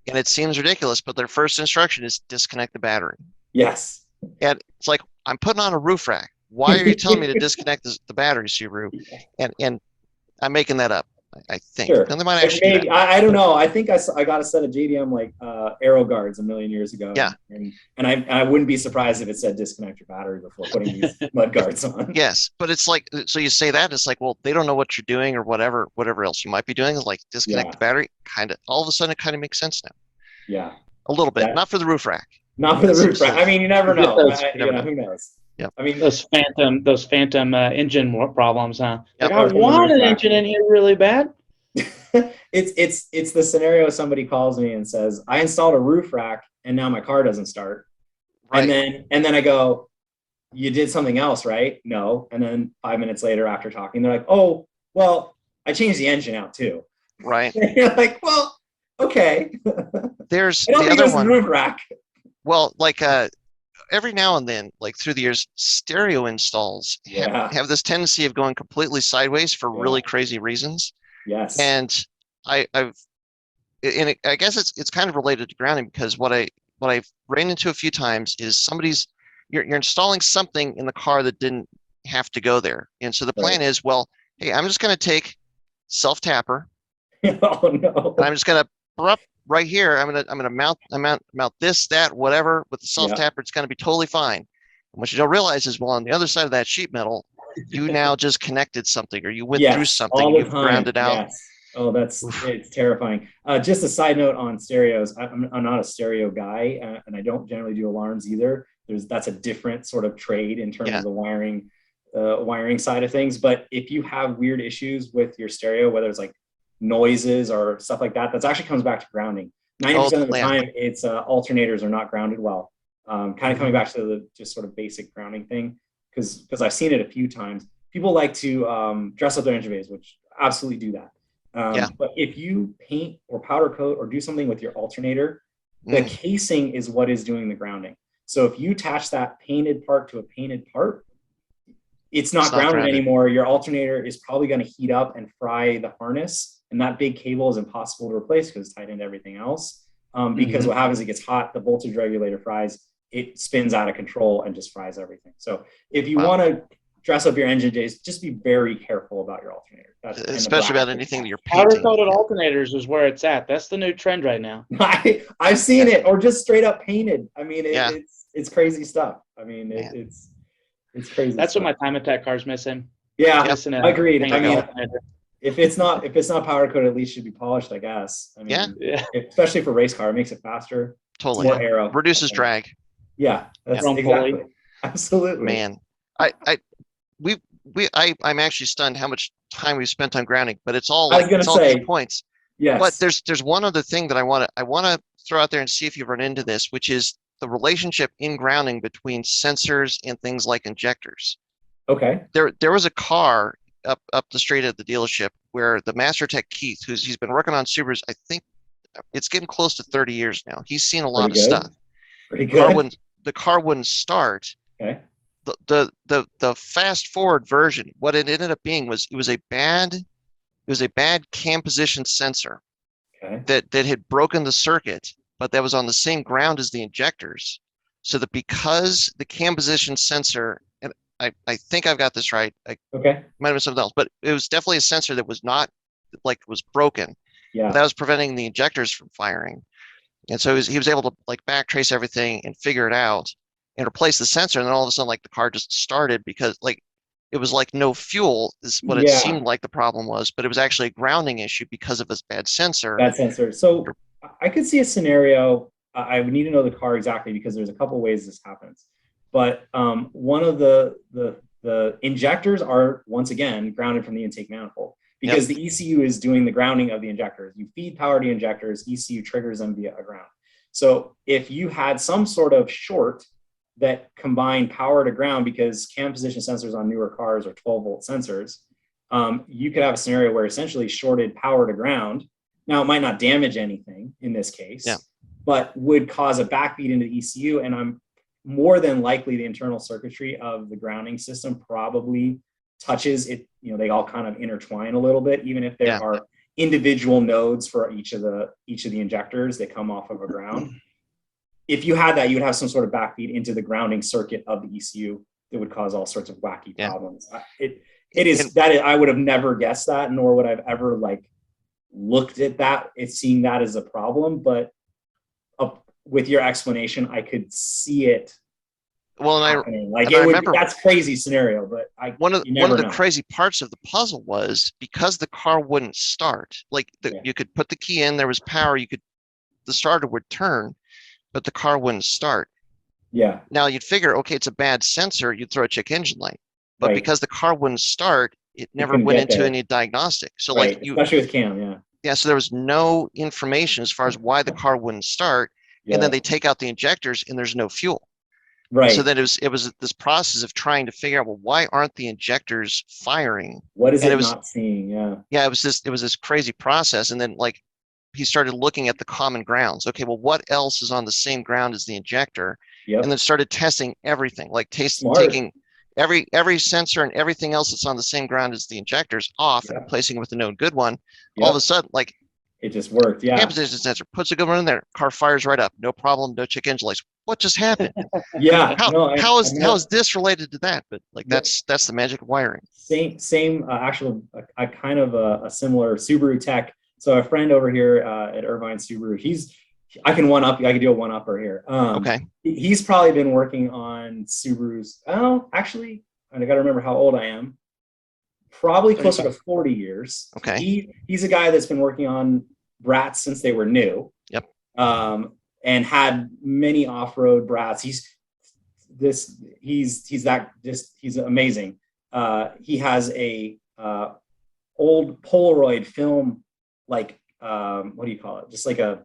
and it seems ridiculous, but their first instruction is disconnect the battery. Yes. And it's like, I'm putting on a roof rack. Why are you telling me to disconnect the battery, Subaru? And I'm making that up, I think. Sure. And they might actually do that. I don't know. I think I got a set of JDM like arrow guards a million years ago. Yeah. And I wouldn't be surprised if it said disconnect your battery before putting these mud guards on. Yes, but it's like, so you say that, it's like, well, they don't know what you're doing or whatever else you might be doing. Like disconnect the battery, kind of, all of a sudden it kind of makes sense now. Yeah. A little bit, not for the roof rack. Not for the roof rack. I mean, you never know. Who knows? Yep. I mean, those phantom engine problems, huh? Yep. Like, I want an engine in here really bad. It's the scenario somebody calls me and says, I installed a roof rack and now my car doesn't start. Right. And then I go, you did something else, right? No. And then 5 minutes later after talking, they're like, oh, well, I changed the engine out too. Right. And you're like, well, okay. There's I don't the think other it's one. Roof rack. Well, like every now and then, like through the years, stereo installs have this tendency of going completely sideways for really crazy reasons. Yes. And I guess it's kind of related to grounding, because what I've ran into a few times is you're installing something in the car that didn't have to go there. And so the plan is, well, hey, I'm just going to take self-tapper. Oh no. And I'm just going to right here. I'm going to mount this, that, whatever with the self-tapper. It's going to be totally fine. And what you don't realize is, well, on the other side of that sheet metal, you now just connected something, or you went through something, all the you've time. grounded out. Yes. Oh, it's terrifying. Just a side note on stereos. I'm not a stereo guy, and I don't generally do alarms either. That's a different sort of trade in terms of the wiring side of things. But if you have weird issues with your stereo, whether it's like noises or stuff like that, that actually comes back to grounding. 90% of the time, it's alternators are not grounded well. Kind of coming back to the just sort of basic grounding thing, because I've seen it a few times. People like to dress up their engine bays, which absolutely do that. But if you paint or powder coat or do something with your alternator, the casing is what is doing the grounding. So if you attach that painted part to a painted part, it's not grounded anymore. Your alternator is probably going to heat up and fry the harness, and that big cable is impossible to replace because it's tied into everything else. Because what happens, it gets hot, the voltage regulator fries, it spins out of control and just fries everything. So if you want to dress up your engine days, just be very careful about your alternator. Especially about anything that you're painting. Powder-coated alternators is where it's at. That's the new trend right now. I've seen it, or just straight up painted. I mean, it's crazy stuff. I mean, it's crazy. That's stuff. what my time attack car's missing. Yeah, agreed. I mean, alternator. if it's not powder coated, at least it should be polished, I guess. I mean, especially for race car, it makes it faster. Totally. More aero. Reduces drag. Yeah, that's exactly. Absolutely. Man, I'm actually stunned how much time we've spent on grounding, but it's all good points. Yes. But there's one other thing that I want to throw out there and see if you've run into this, which is the relationship in grounding between sensors and things like injectors. Okay. There was a car up the street at the dealership where the master tech Keith, he's been working on Subarus, I think it's getting close to 30 years now. He's seen a lot of stuff. Pretty good. The car wouldn't start. Okay. The fast forward version, what it ended up being was it was a bad cam position sensor that had broken the circuit, but that was on the same ground as the injectors. So that because the cam position sensor, and I think I've got this right. Might have been something else, but it was definitely a sensor that was not was broken. Yeah. That was preventing the injectors from firing. And so he was able to backtrace everything and figure it out and replace the sensor. And then all of a sudden, the car just started because it was no fuel is what it seemed like the problem was, but it was actually a grounding issue because of this bad sensor. So I could see a scenario. I would need to know the car exactly because there's a couple ways this happens. But one of the injectors are, once again, grounded from the intake manifold because the ECU is doing the grounding of the injectors. You feed power to injectors, ECU triggers them via a ground. So if you had some sort of short that combined power to ground, because cam position sensors on newer cars are 12-volt sensors, you could have a scenario where essentially shorted power to ground. Now, it might not damage anything in this case, but would cause a backbeat into the ECU. And I'm more than likely the internal circuitry of the grounding system probably touches it. They all kind of intertwine a little bit, even if there are individual nodes for each of the injectors that come off of a ground. If you had that, you would have some sort of backbeat into the grounding circuit of the ECU that would cause all sorts of wacky problems. I would have never guessed that, nor would I've ever looked at that, seeing that as a problem. But with your explanation, I could see it. Well, and I remember that's crazy scenario, but one of the crazy parts of the puzzle was because the car wouldn't start. You could put the key in, there was power, the starter would turn, but the car wouldn't start. Yeah. Now you'd figure, okay, it's a bad sensor, you'd throw a check engine light, but because the car wouldn't start, it never went into any diagnostic. So especially with cam, so there was no information as far as why the car wouldn't start, and then they take out the injectors and there's no fuel. Right. So then it was this process of trying to figure out, well, why aren't the injectors firing? What is it not seeing? Yeah, it was this crazy process, and then he started looking at the common grounds. Okay, well, what else is on the same ground as the injector? And then started testing everything, taking every sensor and everything else that's on the same ground as the injectors off and replacing it with a known good one. All of a sudden, it just worked. Yeah. Cam position sensor puts a good one in there. Car fires right up. No problem. No check engine lights. What just happened? Yeah. How is this related to that? But that's the magic of wiring. Same. Actual, a kind of a similar Subaru tech. So a friend over here at Irvine Subaru, I can one up. I can do a one upper here. Okay. He's probably been working on Subarus. Oh, actually, I got to remember how old I am. Probably closer to 40 years. Okay. He's a guy that's been working on brats since they were new. Yep. And had many off-road brats. He's amazing. He has a old Polaroid film, like what do you call it? Just like a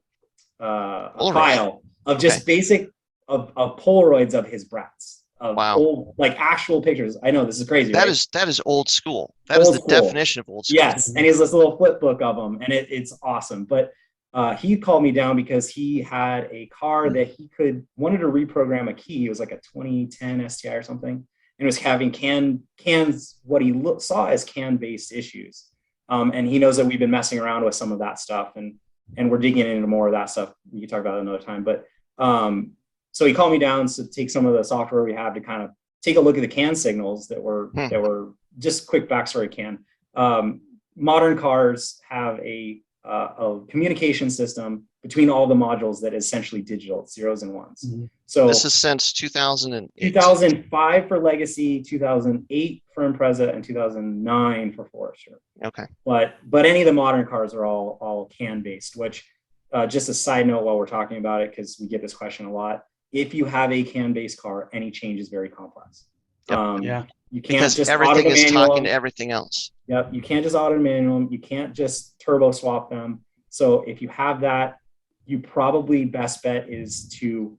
file of just basic of Polaroids of his brats. Wow. Old, like actual pictures. I know this is crazy. That right? that is old school. That is the definition of old school. Yes, and he has this little flip book of them, and it's awesome. But he called me down because he had a car that he wanted to reprogram a key. It was like a 2010 STI or something, and it was having cans. What he saw as can-based issues, and he knows that we've been messing around with some of that stuff, and we're digging into more of that stuff. We can talk about it another time, but. So he called me down to take some of the software we have to kind of take a look at the CAN signals that were just quick backstory CAN. Modern cars have a communication system between all the modules that is essentially digital. It's zeros and ones. Mm-hmm. So this is since 2008. 2005 for Legacy, 2008 for Impreza, and 2009 for Forester. Okay. But any of the modern cars are all CAN based, which just a side note while we're talking about it, because we get this question a lot. If you have a CAN-based car, any change is very complex. Yep. You can't because just everything auto is manual talking them. to everything else. Yep. You can't just auto manual them. You can't just turbo swap them. So if you have that, you probably best bet is to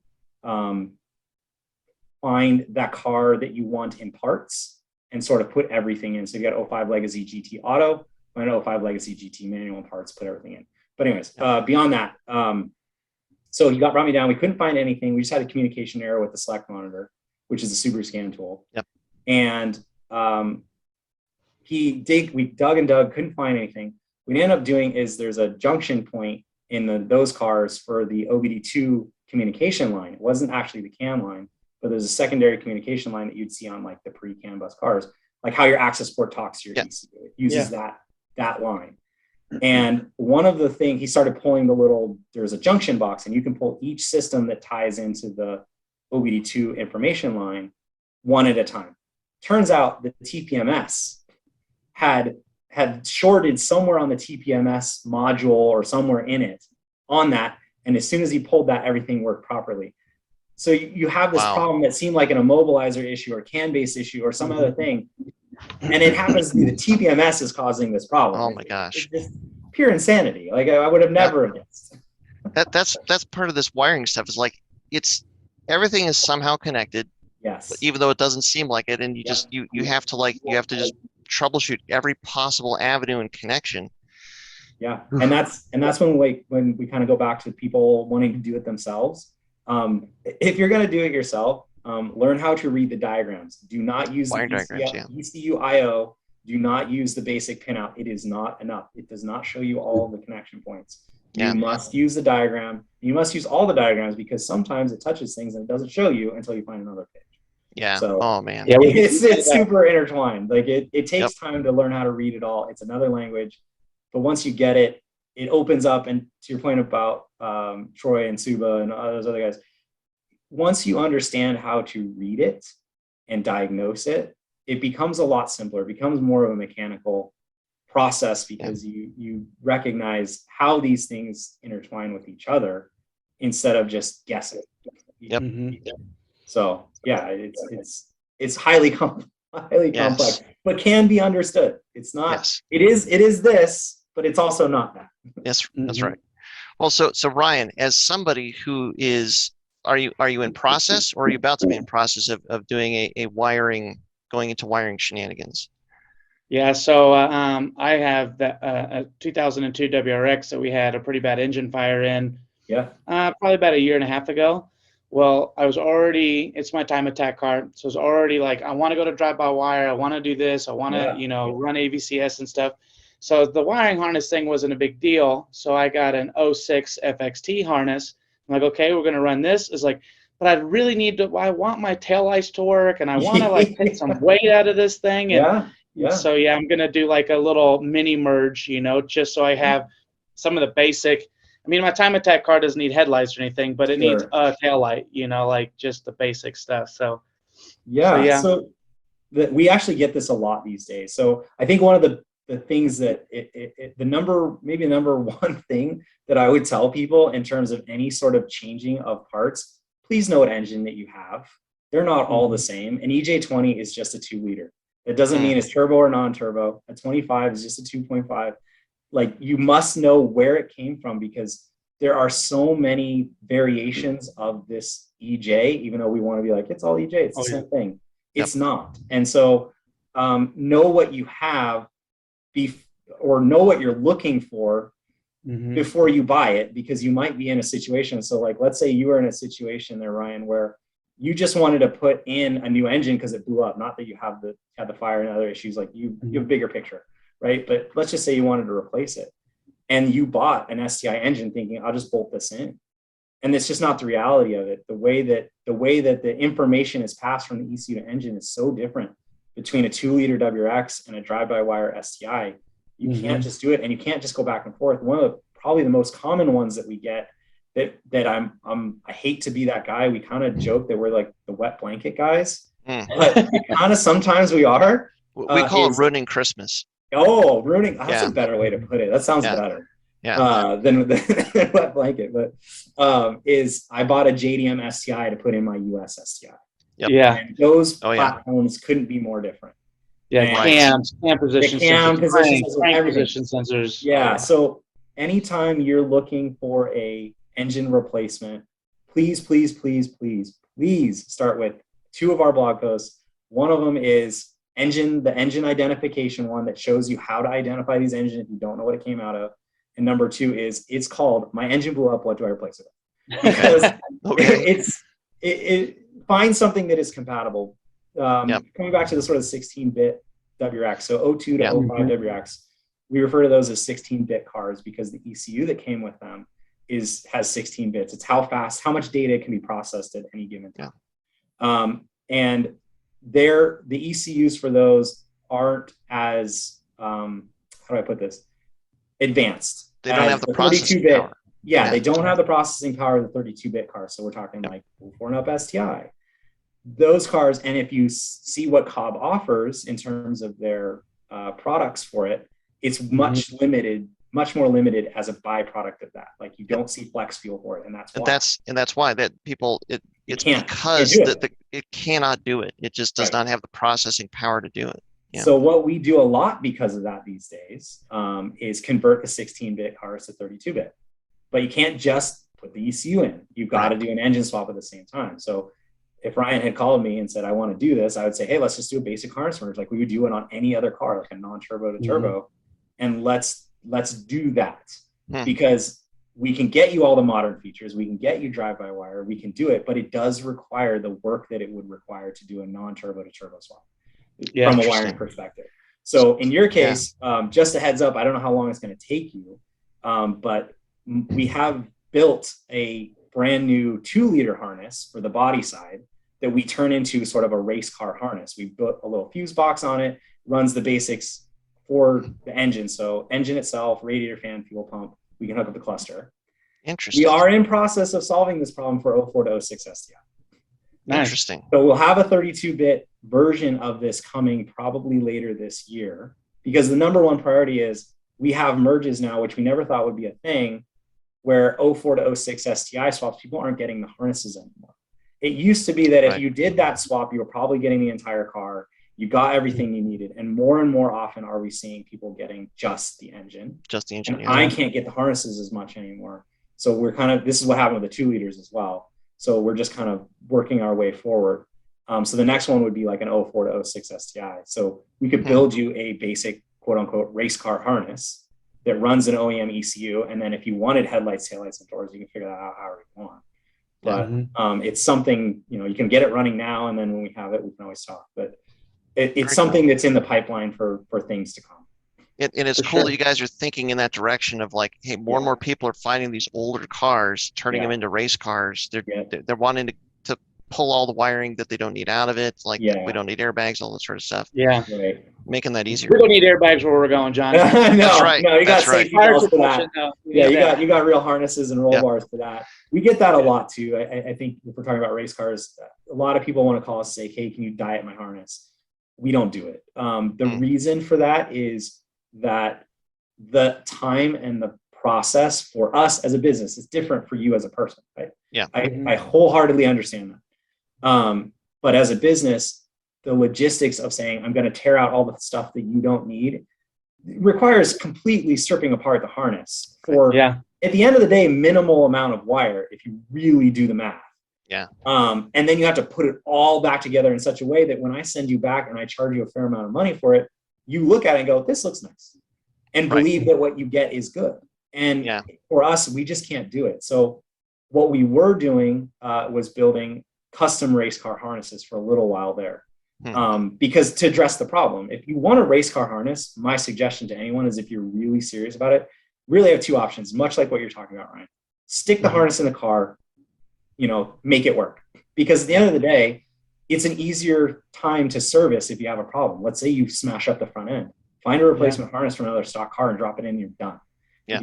find that car that you want in parts and sort of put everything in. So you got 05 Legacy GT Auto, and 05 Legacy GT manual and parts, put everything in. But anyways, beyond that, so he brought me down. We couldn't find anything. We just had a communication error with the select monitor, which is a Subaru scan tool. Yep. And we dug and dug, couldn't find anything. What we ended up doing is there's a junction point in those cars for the OBD2 communication line. It wasn't actually the CAN line, but there's a secondary communication line that you'd see on like the pre-CAN bus cars, like how your access port talks to your ECU. It uses that line. And one of the things, he started pulling there's a junction box, and you can pull each system that ties into the OBD2 information line one at a time. Turns out the TPMS had shorted somewhere on the TPMS module or somewhere in it on that. And as soon as he pulled that, everything worked properly. So you have this problem that seemed like an immobilizer issue or CAN-based issue or some other thing. And it happens to be the TPMS is causing this problem. Oh my gosh. It's just pure insanity. Like I would have never have guessed. That's part of this wiring stuff is like everything is somehow connected. Yes. Even though it doesn't seem like it. And you have to just troubleshoot every possible avenue and connection. Yeah. And that's when we kind of go back to people wanting to do it themselves. If you're going to do it yourself, learn how to read the diagrams. Do not use the ECU IO. Do not use the basic pinout. It is not enough. It does not show you all of the connection points. You must use the diagram. You must use all the diagrams because sometimes it touches things and it doesn't show you until you find another page. Yeah. So, oh man. Yeah, it's super intertwined. Like it takes time to learn how to read it all. It's another language, but once you get it, it opens up. And to your point about Troy and Suba and all those other guys, once you understand how to read it and diagnose it, it becomes a lot simpler. It becomes more of a mechanical process because you recognize how these things intertwine with each other instead of just guessing. Yep. So yeah, it's highly complex, but can be understood. It's not. Yes. It is this, but it's also not that. Yes, that's right. Well, so Ryan, as somebody who is, are you in process, or are you about to be in process of doing a wiring, going into wiring shenanigans? Yeah, so I have a 2002 WRX that we had a pretty bad engine fire in. Yeah. Probably about a year and a half ago. Well, it's my time attack car. So it's already like, I want to go to drive-by-wire. I want to do this. I want to, run AVCS and stuff. So the wiring harness thing wasn't a big deal. So I got an 06 FXT harness. I'm like, okay, we're going to run this. It's like, but I really I want my taillights to work, and I want to like take some weight out of this thing. And Yeah. So yeah, I'm gonna do like a little mini merge, just so I have some of the basic. I mean, my time attack car doesn't need headlights or anything, but it needs a tail light, like just the basic stuff. So we actually get this a lot these days. So I think one of the things that maybe the number one thing that I would tell people in terms of any sort of changing of parts, please know what engine that you have. They're not all the same. An EJ20 is just a 2-liter. That doesn't mean it's turbo or non-turbo. A 25 is just a 2.5. Like, you must know where it came from, because there are so many variations of this EJ, even though we want to be like, it's all EJ, it's the same thing. It's not. And so know what you have or know what you're looking for before you buy it, because you might be in a situation. So like, let's say you were in a situation there, Ryan, where you just wanted to put in a new engine because it blew up. Not that you had the fire and other issues, like you have a bigger picture, right? But let's just say you wanted to replace it, and you bought an STI engine thinking, I'll just bolt this in. And it's just not the reality of it. The way that the information is passed from the ECU to engine is so different between a 2-liter WRX and a drive-by-wire STI. You can't just do it, and you can't just go back and forth. One of probably the most common ones that we get that I hate to be that guy. We kind of joke that we're like the wet blanket guys, but kind of sometimes we are. We call it ruining Christmas. Oh, ruining. That's a better way to put it. That sounds better. Than wet blanket. But I bought a JDM STI to put in my US STI. Yep. Yeah. And those platforms couldn't be more different. Yeah, cam position sensors, crank position sensors. Yeah. So anytime you're looking for a engine replacement, please start with 2 of our blog posts. One of them is the engine identification one that shows you how to identify these engines if you don't know what it came out of. And number 2 is, it's called "My Engine Blew Up, What Do I Replace It With?" Because it finds something that is compatible. Coming back to the sort of 16-bit WRX, so 02 to 05 WRX, we refer to those as 16-bit cars because the ECU that came with them has 16 bits. It's how much data can be processed at any given time. And the ECUs for those aren't as how do I put this? Advanced. They don't have the processing power. Yeah, they don't have the processing power of the 32-bit cars. So we're talking like 4 and up STI. Those cars, and if you see what Cobb offers in terms of their products for it, it's much more limited as a byproduct of that. Like, you don't see flex fuel for it, and that's why. That's why that people it cannot do it. It just does not have the processing power to do it. Yeah. So what we do a lot because of that these days is convert the 16-bit cars to 32-bit. But you can't just put the ECU in. You've got to do an engine swap at the same time. So if Ryan had called me and said, I want to do this, I would say, hey, let's just do a basic harness merge like we would do it on any other car, like a non-turbo to turbo. And let's do that because we can get you all the modern features. We can get you drive-by-wire. We can do it, but it does require the work that it would require to do a non-turbo to turbo swap from a wiring perspective. So in your case, just a heads up, I don't know how long it's going to take you, but we have built a brand new 2-liter harness for the body side that we turn into sort of a race car harness. We built a little fuse box on it, runs the basics for the engine. So engine itself, radiator fan, fuel pump, we can hook up the cluster. Interesting. We are in process of solving this problem for 04 to 06 STI. Nice. Interesting. So we'll have a 32-bit version of this coming probably later this year, because the number one priority is we have merges now, which we never thought would be a thing, where 04 to 06 STI swaps, people aren't getting the harnesses anymore. It used to be that if you did that swap, you were probably getting the entire car. You got everything you needed. And more often are we seeing people getting just the engine. And I can't get the harnesses as much anymore. So we're this is what happened with the 2-liters as well. So we're just kind of working our way forward. So the next one would be like an 04 to 06 STI. So we could build you a basic quote unquote race car harness that runs an OEM ECU. And then if you wanted headlights, taillights, and doors, you can figure that out however you want. But it's something, you can get it running now. And then when we have it, we can always talk. But it's something that's in the pipeline for things to come. And it's cool that you guys are thinking in that direction of like, hey, more and more people are finding these older cars, turning them into race cars. They're wanting to pull all the wiring that they don't need out of it. Like Yeah. we don't need airbags, all that sort of stuff. Yeah. Right. Making that easier. We don't need airbags where we're going, John. No, That's right. No, you got That's right. safety belts for that. No, Yeah, you got real harnesses and roll Yep. bars for that. We get that a lot too. I think if we're talking about race cars, a lot of people want to call us and say, "Hey, can you diet my harness?" We don't do it. The reason for that is that the time and the process for us as a business is different for you as a person, right? Yeah. I wholeheartedly understand that. But as a business, the logistics of saying, I'm going to tear out all the stuff that you don't need requires completely stripping apart the harness for, at the end of the day, minimal amount of wire if you really do the math. Yeah. And then you have to put it all back together in such a way that when I send you back and I charge you a fair amount of money for it, you look at it and go, this looks nice. And believe that what you get is good. And for us, we just can't do it. So what we were doing was building custom race car harnesses for a little while there. Because to address the problem, if you want a race car harness, my suggestion to anyone is if you're really serious about it, really have two options, much like what you're talking about, Ryan. Stick the harness in the car, make it work. Because at the end of the day, it's an easier time to service if you have a problem. Let's say you smash up the front end. Find a replacement harness from another stock car and drop it in and you're done. Yeah.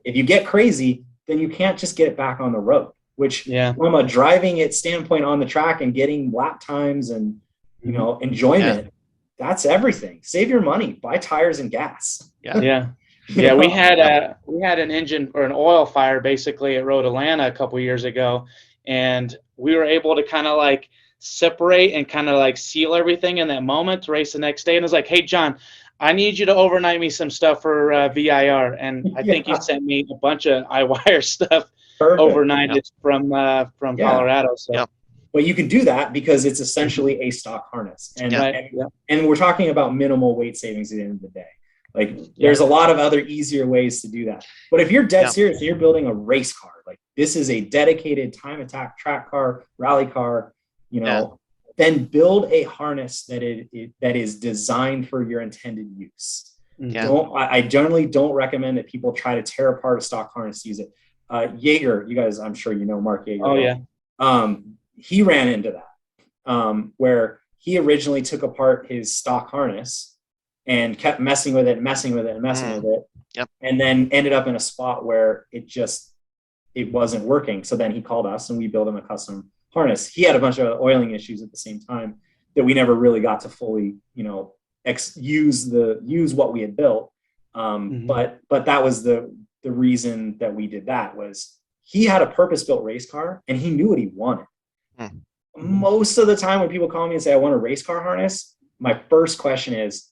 If you get crazy, then you can't just get it back on the road, which from a driving it standpoint on the track and getting lap times and enjoyment, that's everything. Save your money, buy tires and gas. Yeah, we had an engine or an oil fire basically at Road Atlanta a couple years ago, and we were able to kind of like separate and kind of like seal everything in that moment to race the next day. And it was like, hey, John, I need you to overnight me some stuff for VIR. And I think you sent me a bunch of iWire stuff overnighted from Colorado. So. But you can do that because it's essentially a stock harness. And we're talking about minimal weight savings at the end of the day. Like there's a lot of other easier ways to do that. But if you're dead serious and you're building a race car, like this is a dedicated time attack track car, rally car, then build a harness that is designed for your intended use. I generally don't recommend that people try to tear apart a stock harness to use it. Jaeger, you guys, I'm sure you know Mark Jaeger. Oh yeah. He ran into that where he originally took apart his stock harness and kept messing with it, and then ended up in a spot where it wasn't working. So then he called us and we built him a custom harness. He had a bunch of oiling issues at the same time that we never really got to fully, use what we had built. But that was the reason that we did that was he had a purpose-built race car and he knew what he wanted. Most of the time when people call me and say, I want a race car harness, my first question is,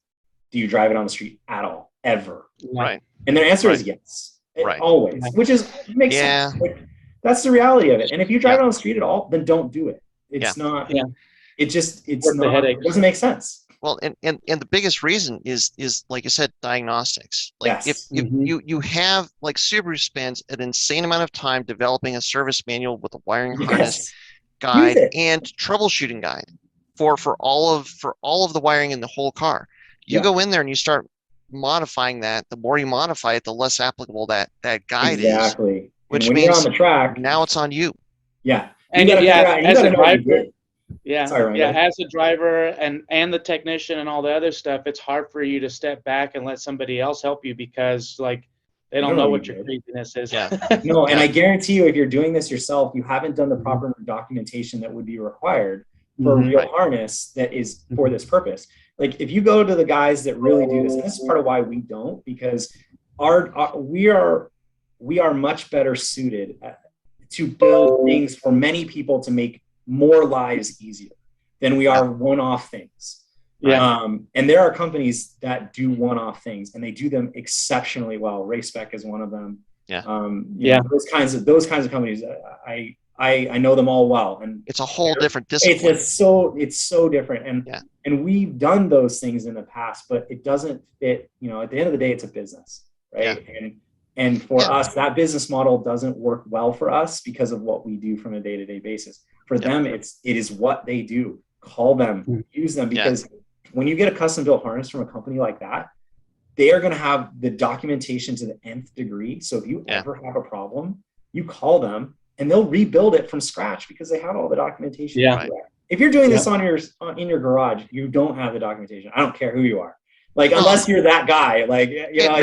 do you drive it on the street at all, ever? Right. And their answer is yes, always, which makes sense. Like, that's the reality of it. And if you drive it on the street at all, then don't do it. It's not, it doesn't make sense. Well, and the biggest reason is like you said, diagnostics. Like if you have, like Subaru spends an insane amount of time developing a service manual with a wiring harness guide and troubleshooting guide for all of the wiring in the whole car. You go in there and you start modifying that. The more you modify it, the less applicable that guide is. Which means you're on the track, now it's on you. Yeah. And as a driver, as a driver and the technician and all the other stuff, it's hard for you to step back and let somebody else help you because like they don't know what your craziness is. No, and I guarantee you, if you're doing this yourself, you haven't done the proper documentation that would be required for a real harness that is for this purpose. Like if you go to the guys that really do this, and this is part of why we don't, because we are much better suited to build things for many people to make more lives easier than we are one-off things. And there are companies that do one-off things and they do them exceptionally well. RaceSpec is one of them. Those kinds of companies, I know them all well, and it's a whole different discipline. It's so different, and we've done those things in the past, but it doesn't fit. At the end of the day, it's a business, right? And for us, that business model doesn't work well for us because of what we do from a day-to-day basis. For them, it is what they do. Call them, use them, because when you get a custom-built harness from a company like that, they are going to have the documentation to the nth degree. So if you ever have a problem, you call them. and they'll rebuild it from scratch because they have all the documentation. Yeah. If you're doing this in your garage, you don't have the documentation. I don't care who you are. Like, unless you're that guy, like, you know,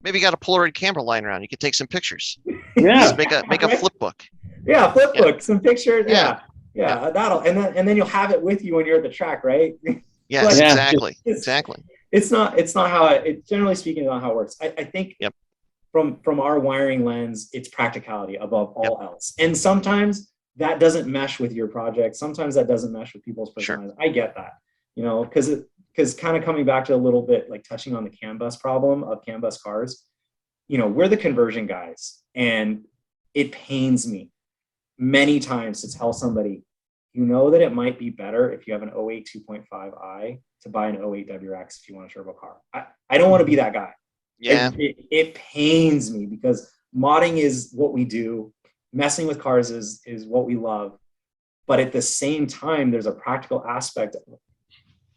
maybe you got a Polaroid camera lying around. You could take some pictures. Yeah. Just make a flip book. Yeah, flip book, some pictures. Yeah. That'll, and then you'll have it with you when you're at the track, right? Yes, But exactly. It's not how it, generally speaking, not how it works. I think from our wiring lens, it's practicality above all else. And sometimes that doesn't mesh with your project. Sometimes that doesn't mesh with people's personalities. Sure. I get that, you know, because kind of coming back to a little bit, like touching on the CAN bus problem of CAN bus cars, you know, we're the conversion guys, and it pains me many times to tell somebody, you know, that it might be better if you have an 08 2.5i to buy an 08 WRX if you want a turbo car. I don't want to be that guy. Yeah. It pains me because modding is what we do. Messing with cars is what we love. But at the same time, there's a practical aspect of it.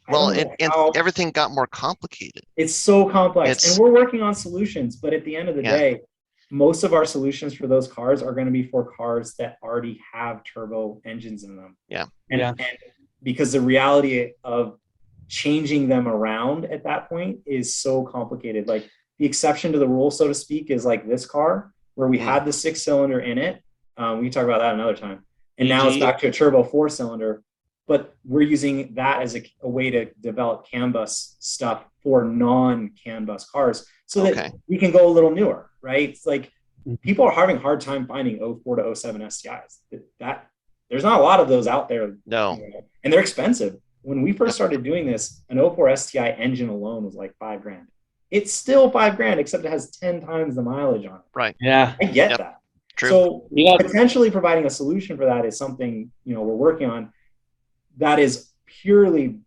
Well, and everything got more complicated. It's so complex. And we're working on solutions. But at the end of the day, most of our solutions for those cars are going to be for cars that already have turbo engines in them. Yeah. And because the reality of changing them around at that point is so complicated. Like, the exception to the rule, so to speak, is like this car where we had the 6-cylinder in it. We can talk about that another time. And now it's back to a turbo 4-cylinder, but we're using that as a way to develop CAN bus stuff for non-CAN bus cars so that we can go a little newer, right? It's like people are having a hard time finding 04 to 07 STIs. That there's not a lot of those out there. No. You know, and they're expensive. When we first started doing this, an 04 STI engine alone was like $5,000. It's still $5,000, except it has 10 times the mileage on it. Right. Yeah. I get that. True. So potentially providing a solution for that is something, you know, we're working on that is purely,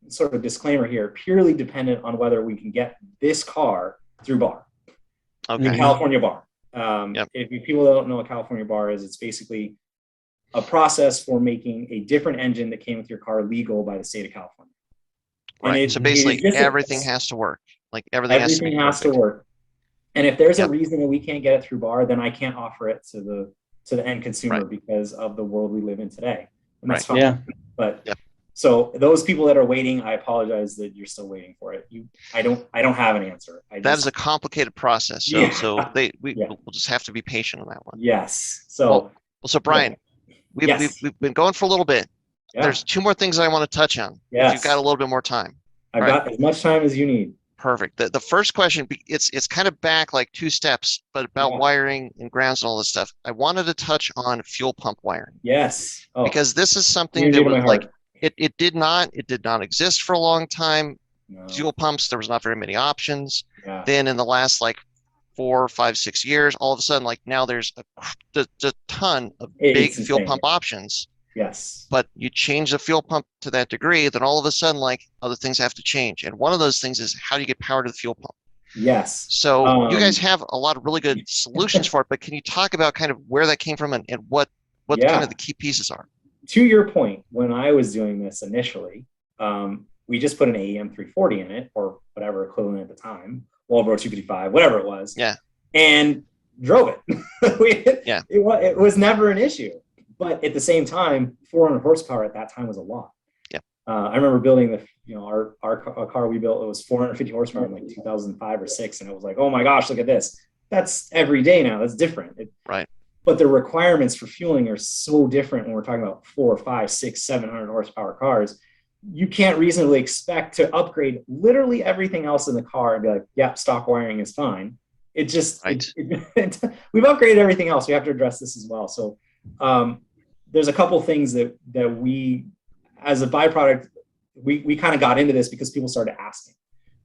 sort of disclaimer here, purely dependent on whether we can get this car through bar. Okay. The California bar. If people don't know what California bar is, it's basically a process for making a different engine that came with your car legal by the state of California. Right. So basically everything has to work. Like everything has to work. And if there's a reason that we can't get it through bar, then I can't offer it to the end consumer because of the world we live in today. And that's fine. Yeah. But so those people that are waiting, I apologize that you're still waiting for it. I don't have an answer. That is a complicated process. So we'll just have to be patient on that one. Yes. So so Brian, we've been going for a little bit. Yeah. There's two more things I want to touch on. Yes. If you've got a little bit more time. I've got as much time as you need. Perfect. The first question, it's kind of back like two steps, but about wiring and grounds and all this stuff. I wanted to touch on fuel pump wiring. Yes. Because this is something that was like, it did not exist for a long time. No. Fuel pumps, there was not very many options. Yeah. Then in the last like 4, 5, 6 years, all of a sudden, like now there's a ton of big fuel pump options. Yes. But you change the fuel pump to that degree, then all of a sudden, like other things have to change. And one of those things is how do you get power to the fuel pump? Yes. So you guys have a lot of really good solutions for it, but can you talk about kind of where that came from and what kind of the key pieces are? To your point, when I was doing this initially, we just put an AEM 340 in it or whatever equivalent at the time, Walbro 255, whatever it was. Yeah. And drove it. It was never an issue. But at the same time, 400 horsepower at that time was a lot. Yeah. I remember building our car we built. It was 450 horsepower in like 2005 or 6, and it was like, oh my gosh, look at this. That's every day now. That's different. Right. But the requirements for fueling are so different when we're talking about 4, 5, 6, 700 horsepower cars. You can't reasonably expect to upgrade literally everything else in the car and be like, yeah, stock wiring is fine. It just we've upgraded everything else. We have to address this as well. So. There's a couple things that we, as a byproduct, we kind of got into this because people started asking.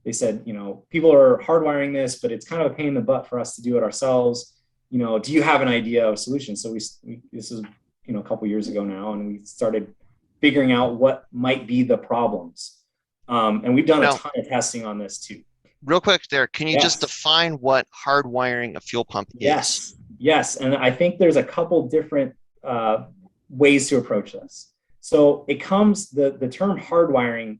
They said, you know, people are hardwiring this, but it's kind of a pain in the butt for us to do it ourselves. You know, do you have an idea of a solution? So this is, you know, a couple years ago now, and we started figuring out what might be the problems. And we've done a ton of testing on this too. Real quick there, can you just define what hardwiring a fuel pump is? Yes. And I think there's a couple different ways to approach this. So it comes, the term hardwiring,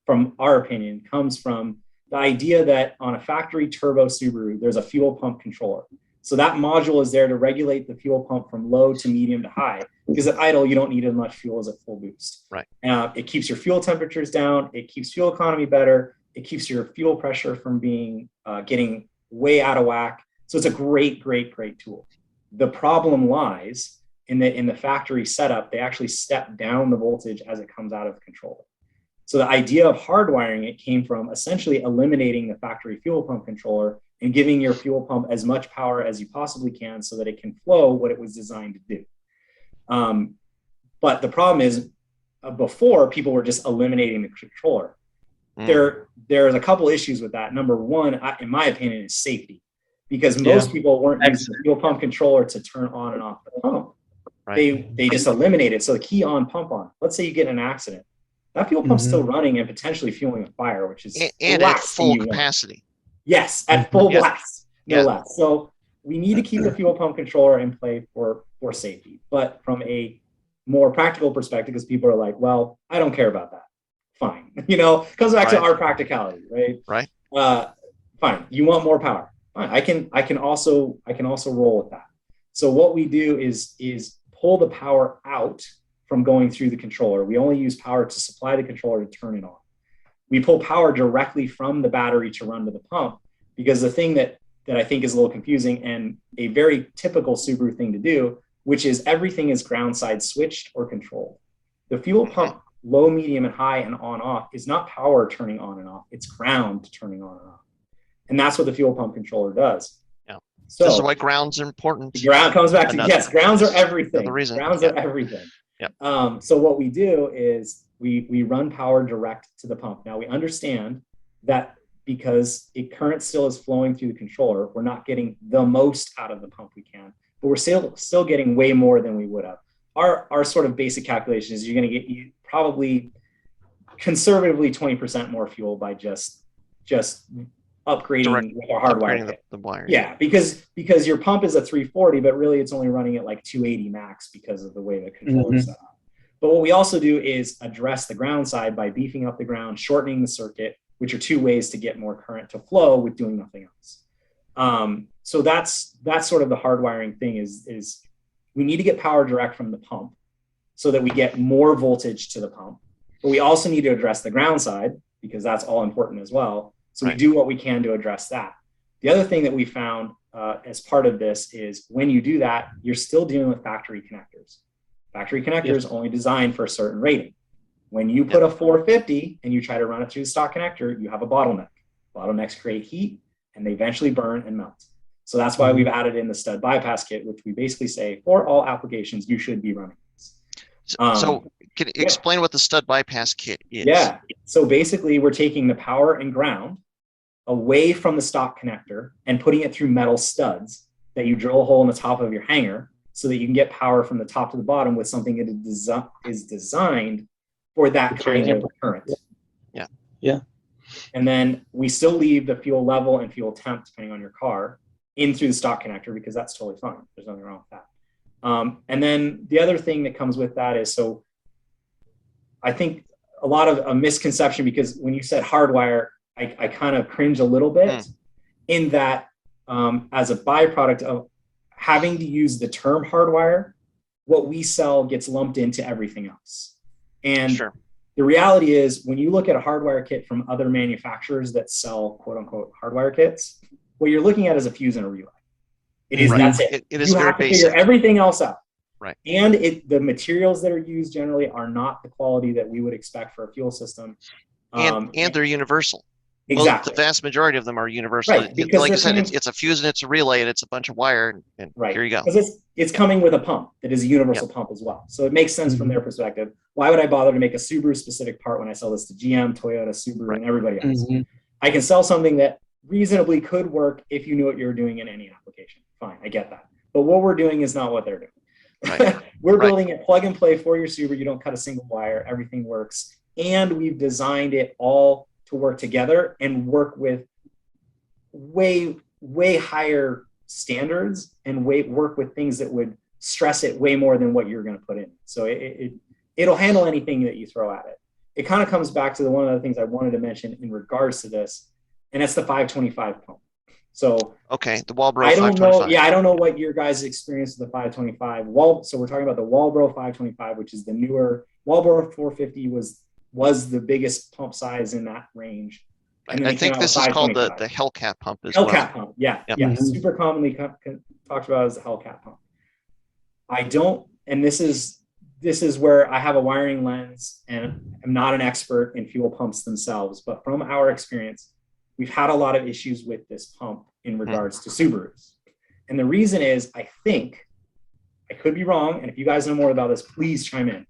from our opinion, comes from the idea that on a factory turbo Subaru, there's a fuel pump controller. So that module is there to regulate the fuel pump from low to medium to high, because at idle, you don't need as much fuel as at full boost. Right. It keeps your fuel temperatures down. It keeps fuel economy better. It keeps your fuel pressure from being getting way out of whack. So it's a great, great, great tool. The problem lies in the factory setup. They actually step down the voltage as it comes out of the controller. So the idea of hardwiring it came from essentially eliminating the factory fuel pump controller and giving your fuel pump as much power as you possibly can so that it can flow what it was designed to do. But the problem is, before, people were just eliminating the controller. There's a couple issues with that. Number one, in my opinion, is safety, because most people weren't using the fuel pump controller to turn on and off the pump. Right. They just eliminate it. So the key on, pump on. Let's say you get in an accident. That fuel pump's still running and potentially fueling a fire, which is and at full capacity. Yes, at full blast, no less. So we need to keep the fuel pump controller in play for safety. But from a more practical perspective, because people are like, well, I don't care about that. Fine. It comes back to our practicality, right? Right. Fine. You want more power. Fine. I can also roll with that. So what we do is pull the power out from going through the controller. We only use power to supply the controller to turn it on. We pull power directly from the battery to run to the pump, because the thing that I think is a little confusing and a very typical Subaru thing to do, which is everything is ground side switched or controlled. The fuel pump, low, medium, and high and on off, is not power turning on and off. It's ground turning on and off. And that's what the fuel pump controller does. Yeah. So this is why ground's important. Ground comes back to, grounds are everything. Reason. Grounds are everything. Yeah. So what we do is we run power direct to the pump. Now we understand that because current still is flowing through the controller, we're not getting the most out of the pump we can, but we're still getting way more than we would have. Our sort of basic calculation is you're going to get probably conservatively 20% more fuel by just upgrading with our hardwire kit. The wire. Yeah, because your pump is a 340, but really it's only running at like 280 max because of the way the controller is set up. But what we also do is address the ground side by beefing up the ground, shortening the circuit, which are two ways to get more current to flow with doing nothing else. So that's sort of the hardwiring thing is we need to get power direct from the pump so that we get more voltage to the pump. But we also need to address the ground side, because that's all important as well. So we do what we can to address that. The other thing that we found as part of this is when you do that, you're still dealing with factory connectors. Factory connectors only designed for a certain rating. When you put a 450 and you try to run it through the stock connector, you have a bottleneck. Bottlenecks create heat and they eventually burn and melt. So that's why we've added in the stud bypass kit, which we basically say for all applications, you should be running this. So can you explain what the stud bypass kit is? Yeah. So basically we're taking the power and ground away from the stock connector and putting it through metal studs that you drill a hole in the top of your hanger so that you can get power from the top to the bottom with something that is designed for that kind of current. Yeah. Yeah. And then we still leave the fuel level and fuel temp, depending on your car, in through the stock connector, because that's totally fine. There's nothing wrong with that. And then the other thing that comes with that is, so I think a lot of a misconception, because when you said hardwire, I kind of cringe a little bit in that as a byproduct of having to use the term hardwire, what we sell gets lumped into everything else. And the reality is, when you look at a hardwire kit from other manufacturers that sell quote unquote hardwire kits, what you're looking at is a fuse and a relay. It is, that's it. It is you very have to basic. figure everything else out. Right. And the materials that are used generally are not the quality that we would expect for a fuel system. And they're universal. Exactly. Well, the vast majority of them are universal. Right, because like you said, it's a fuse and it's a relay and it's a bunch of wire, and here you go. Because it's coming with a pump that is a universal pump as well. So it makes sense from their perspective. Why would I bother to make a Subaru specific part when I sell this to GM, Toyota, Subaru, and everybody else? I can sell something that reasonably could work if you knew what you were doing in any application. Fine, I get that. But what we're doing is not what they're doing. We're building it plug and play for your Subaru. You don't cut a single wire. Everything works. And we've designed it all to work together and work with way higher standards and work with things that would stress it way more than what you're going to put in. So it'll handle anything that you throw at it. It kind of comes back to one of the things I wanted to mention in regards to this, and that's the 525 pump. So okay, the Walbro I don't 525. know. Yeah, I don't know what your guys' experience with the 525. So we're talking about the Walbro 525, which is the newer. Walbro 450 was the biggest pump size in that range. And I think this is called the Hellcat pump as well. Hellcat pump, yeah, Yep. yeah. Super commonly talked about as the Hellcat pump. I don't, and this is where I have a wiring lens, and I'm not an expert in fuel pumps themselves, but from our experience, we've had a lot of issues with this pump in regards to Subarus. And the reason is, I think, I could be wrong, and if you guys know more about this, please chime in.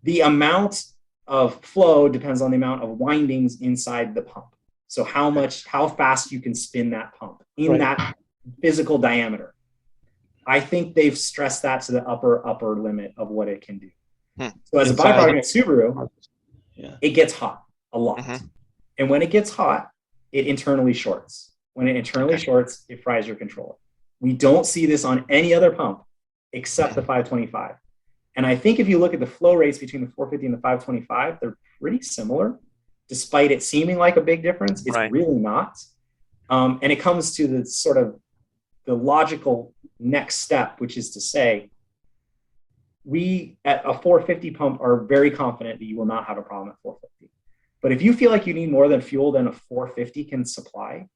The amount of flow depends on the amount of windings inside the pump. So how fast you can spin that pump in that physical diameter. I think they've stressed that to the upper limit of what it can do. So as a byproduct of Subaru, it gets hot a lot. And when it gets hot, it internally shorts. When it internally shorts, it fries your controller. We don't see this on any other pump except the 525. And I think if you look at the flow rates between the 450 and the 525, they're pretty similar, despite it seeming like a big difference. It's really not. And it comes to the sort of the logical next step, which is to say, we at a 450 pump are very confident that you will not have a problem at 450. But if you feel like you need more than fuel than a 450 can supply,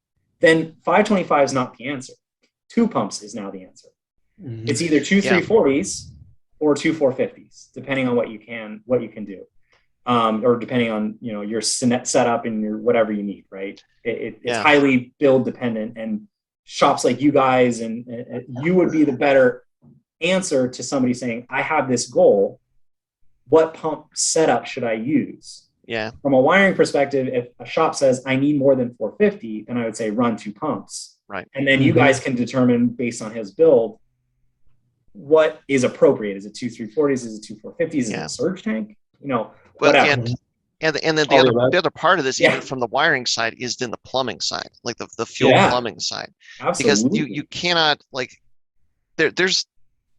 then 525 is not the answer. 2 pumps is now the answer. It's either 2 340s or 2 450s, depending on what you can do, or depending on your setup and your whatever you need. Right? It's highly build dependent, and shops like you guys and you would be the better answer to somebody saying, I have this goal. What pump setup should I use? Yeah. From a wiring perspective, if a shop says I need more than 450, then I would say run 2 pumps. Right. And then you guys can determine based on his build what is appropriate. Is it 2 340s? Is it 2 450s? Is it a surge tank? Whatever. And then the other part of this, even from the wiring side, is in the plumbing side, like the fuel plumbing side. Absolutely. Because you cannot, like, there's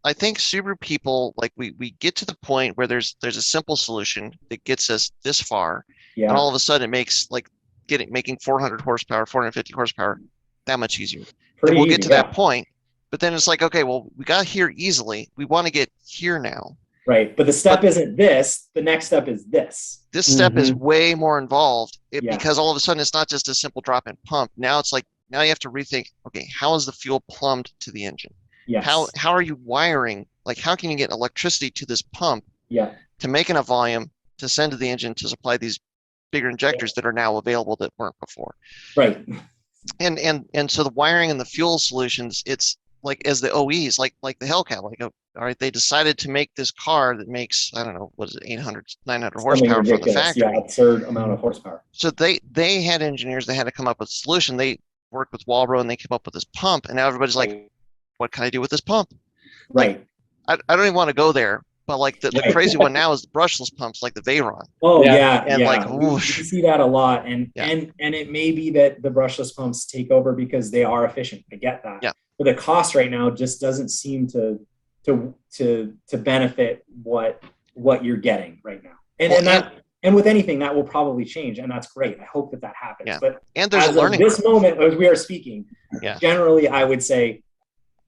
I think Subaru people, like, we get to the point where there's a simple solution that gets us this far, and all of a sudden it makes making 400 horsepower, 450 horsepower that much easier. Then we'll get to that point, but then it's like, okay, well, we got here easily. We want to get here now. Right, but the step isn't this. The next step is this. This step is way more involved because all of a sudden it's not just a simple drop-in pump. Now it's like, now you have to rethink, okay, how is the fuel plumbed to the engine? Yes. How are you wiring? Like, how can you get electricity to this pump to make enough volume to send to the engine to supply these bigger injectors that are now available that weren't before? Right. And so the wiring and the fuel solutions, it's like, as the OEs, like the Hellcat, like, all right, they decided to make this car that makes, I don't know, what is it, 800, 900 horsepower from the factory. Yeah, absurd amount of horsepower. So they had engineers that had to come up with a solution. They worked with Walbro and they came up with this pump, and now everybody's like, what can I do with this pump? Right. Like, I don't even want to go there, but like the crazy one now is the brushless pumps, like the Veyron. Oh yeah. And like, we see that a lot, and it may be that the brushless pumps take over because they are efficient. I get that. Yeah. But the cost right now just doesn't seem to benefit what you're getting right now. And with anything that will probably change, and that's great. I hope that happens. Yeah. But and there's as a learning of this curve. moment, as we are speaking, generally I would say,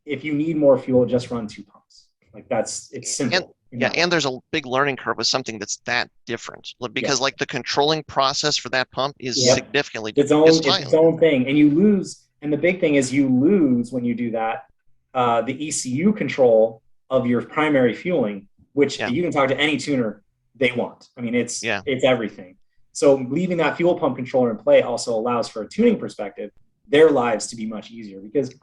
if you need more fuel, just run 2 pumps. Like, it's simple. And there's a big learning curve with something that's that different, because like the controlling process for that pump is significantly different. It's its own thing, and you lose. And the big thing is you lose when you do that the ECU control of your primary fueling, which you can talk to any tuner they want. I mean, it's everything. So leaving that fuel pump controller in play also allows, for a tuning perspective, their lives to be much easier, because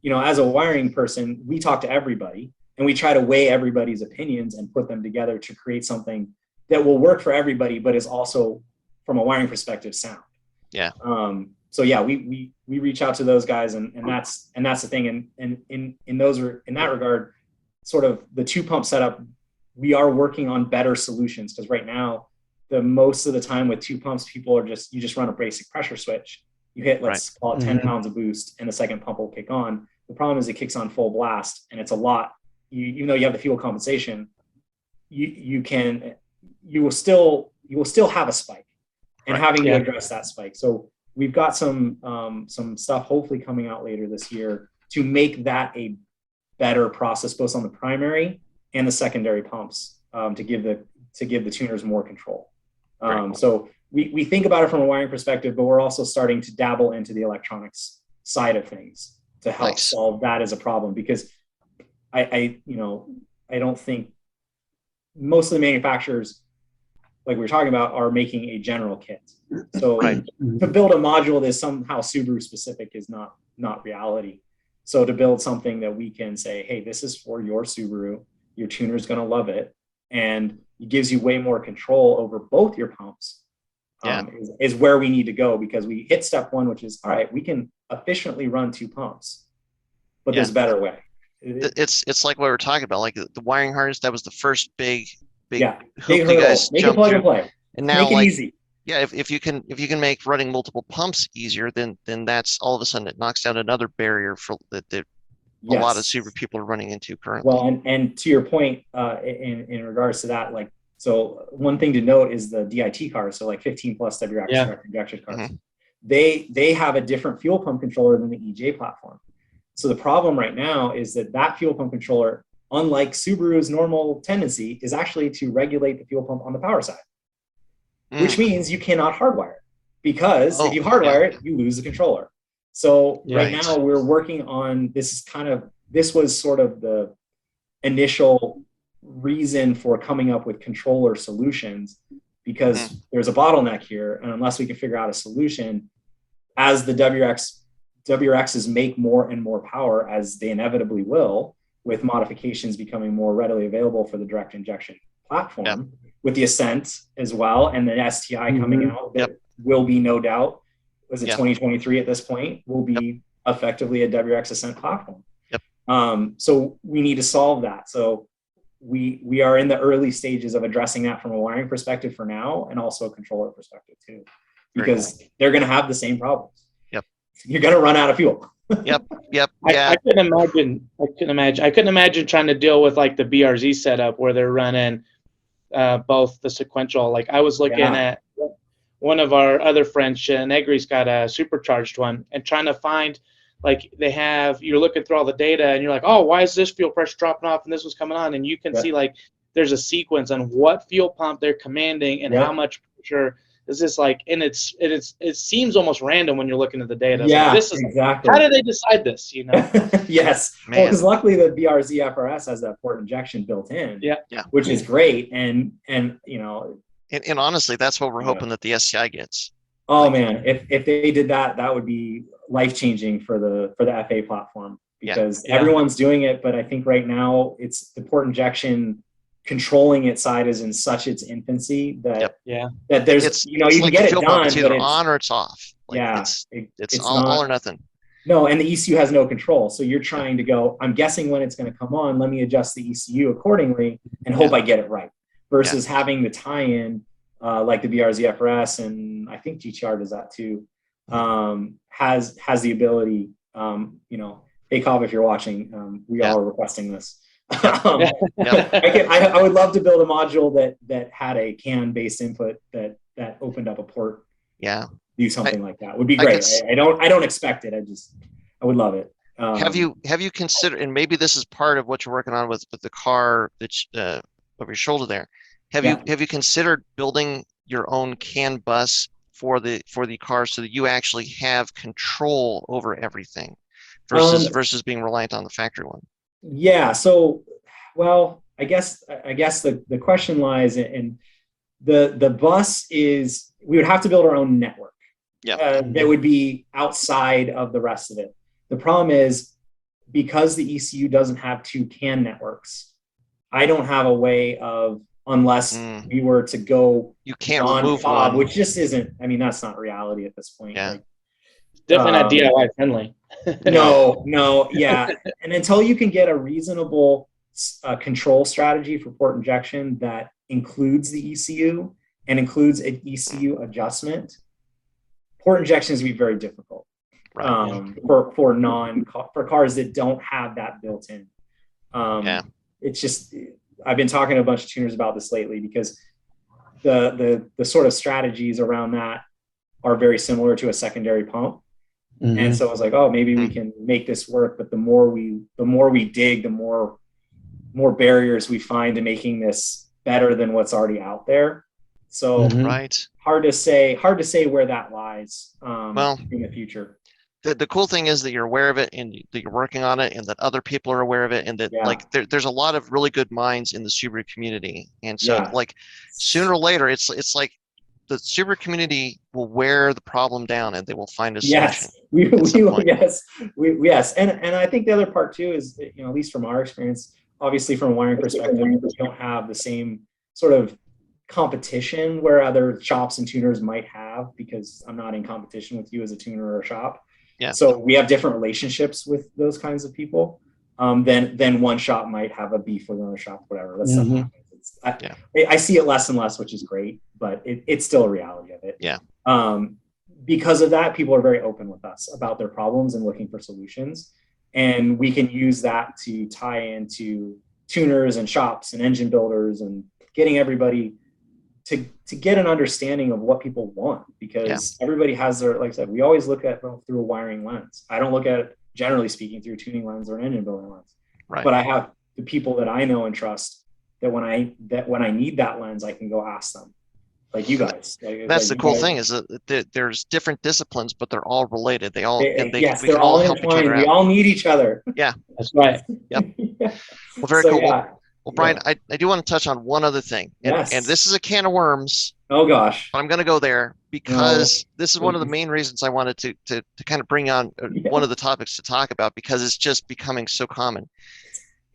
as a wiring person, we talk to everybody and we try to weigh everybody's opinions and put them together to create something that will work for everybody, but is also, from a wiring perspective, sound. Yeah. So we reach out to those guys, and that's the thing. And in that regard, sort of the 2 pump setup, we are working on better solutions, because right now, the most of the time with 2 pumps, people are you just run a basic pressure switch. You hit, let's call it 10 pounds of boost, and the second pump will kick on. The problem is it kicks on full blast, and it's a lot. Even though you have the fuel compensation, you will still have a spike, and having to address that spike. So we've got some stuff hopefully coming out later this year to make that a better process, both on the primary and the secondary pumps, to give the tuners more control. Cool. So we think about it from a wiring perspective, but we're also starting to dabble into the electronics side of things to help solve that as a problem, because I don't think most of the manufacturers, like we were talking about, are making a general kit. So to build a module that's somehow Subaru specific is not reality. So to build something that we can say, hey, this is for your Subaru, your tuner's going to love it, and it gives you way more control over both your pumps, is where we need to go, because we hit step one, which is, all right, we can efficiently run 2 pumps, but there's a better way. It's like what we were talking about, like the wiring harness. That was the first big hoop big you guys make it jumped plug through. and play, And now, make it easy. Yeah, if you can make running multiple pumps easier, then that's all of a sudden it knocks down another barrier for that a lot of Subaru people are running into currently. Well, and to your point, in regards to that, like, so one thing to note is the DIT cars, so like 15 plus WX direct injection cars, they have a different fuel pump controller than the EJ platform. So the problem right now is that fuel pump controller, unlike Subaru's normal tendency, is actually to regulate the fuel pump on the power side, which means you cannot hardwire, because if you hardwire it, you lose the controller. So right now we're working on this. This was sort of the initial reason for coming up with controller solutions, because there's a bottleneck here, and unless we can figure out a solution, as the WRXs make more and more power, as they inevitably will, with modifications becoming more readily available for the direct injection platform, with the Ascent as well, and the STI coming out, that will be, no doubt, was it 2023 at this point, will be effectively a WRX Ascent platform. So we need to solve that. So we are in the early stages of addressing that from a wiring perspective for now, and also a controller perspective too, because they're going to have the same problems. You're going to run out of fuel. I couldn't imagine trying to deal with like the BRZ setup where they're running both the sequential. Like I was looking at one of our other friends, Negri's got a supercharged one, and trying to find, like, you're looking through all the data and you're like, oh, why is this fuel pressure dropping off and this was coming on? And you can see like there's a sequence on what fuel pump they're commanding and how much pressure is this, like, and it seems almost random when you're looking at the data. Like, this is exactly how do they decide this, you know? Yes. Well, because luckily the BRZ FRS has that port injection built in, which is great. And you know, and honestly, that's what we're hoping that the SCI gets. Oh man, if they did that, that would be life-changing for the FA platform, because everyone's doing it, but I think right now it's the port injection controlling its side is in such its infancy that that there's you can get it done, it's either on or it's off. Like, it's all or nothing. No, and the ECU has no control, so you're trying to go, I'm guessing when it's going to come on, let me adjust the ECU accordingly and hope I get it right, versus having the tie-in like the BRZ FRS, and I think GTR does that too, has the ability, hey Cobb, if you're watching, we are requesting this. I would love to build a module that had a CAN-based input that opened up a port. Do something like that would be great. I don't expect it. I would love it. Have you considered, and maybe this is part of what you're working on with the car that's over your shoulder there. Have you considered building your own CAN bus for the car, so that you actually have control over everything versus being reliant on the factory one? Yeah. So, well, I guess the question lies in the bus is, we would have to build our own network. That would be outside of the rest of it. The problem is, because the ECU doesn't have 2 CAN networks, I don't have a way of, unless we were to go, you can't remove one, which just isn't, I mean, that's not reality at this point. Definitely not DIY friendly. No. And until you can get a reasonable control strategy for port injection that includes the ECU and includes an ECU adjustment, port injection is going to be very difficult for cars that don't have that built in. It's just, I've been talking to a bunch of tuners about this lately, because the sort of strategies around that are very similar to a secondary pump. Mhm. And so I was like, oh, maybe we can make this work. But the more we dig, the more barriers we find to making this better than what's already out there. So Right. hard to say where that lies Well, in the future. The cool thing is that you're aware of it and that you're working on it and that other people are aware of it and that like there's a lot of really good minds in the Subaru community. And so like sooner or later, it's like the Subaru community will wear the problem down and they will find a solution. Yes. And I think the other part too is, at least from our experience, obviously from a wiring perspective, we don't have the same sort of competition where other shops and tuners might have, because I'm not in competition with you as a tuner or a shop. Yeah. So we have different relationships with those kinds of people. Then one shop might have a beef with another shop, whatever. That stuff happens. I see it less and less, which is great, but it's still a reality of it. Yeah. Because of that, people are very open with us about their problems and looking for solutions. And we can use that to tie into tuners and shops and engine builders and getting everybody to get an understanding of what people want, because everybody has their, like I said, we always look at them through a wiring lens. I don't look at it, generally speaking, through a tuning lens or an engine building lens. Right. But I have the people that I know and trust that when I need that lens, I can go ask them. Like you guys. That's the cool thing is that there's different disciplines, but they're all related. They all they're all intertwined. We all need each other. Yeah, that's right. Yep. Well, very cool. Well, Brian, I do want to touch on one other thing, and this is a can of worms. Oh gosh! But I'm going to go there because this is one of the main reasons I wanted to kind of bring on one of the topics to talk about, because it's just becoming so common.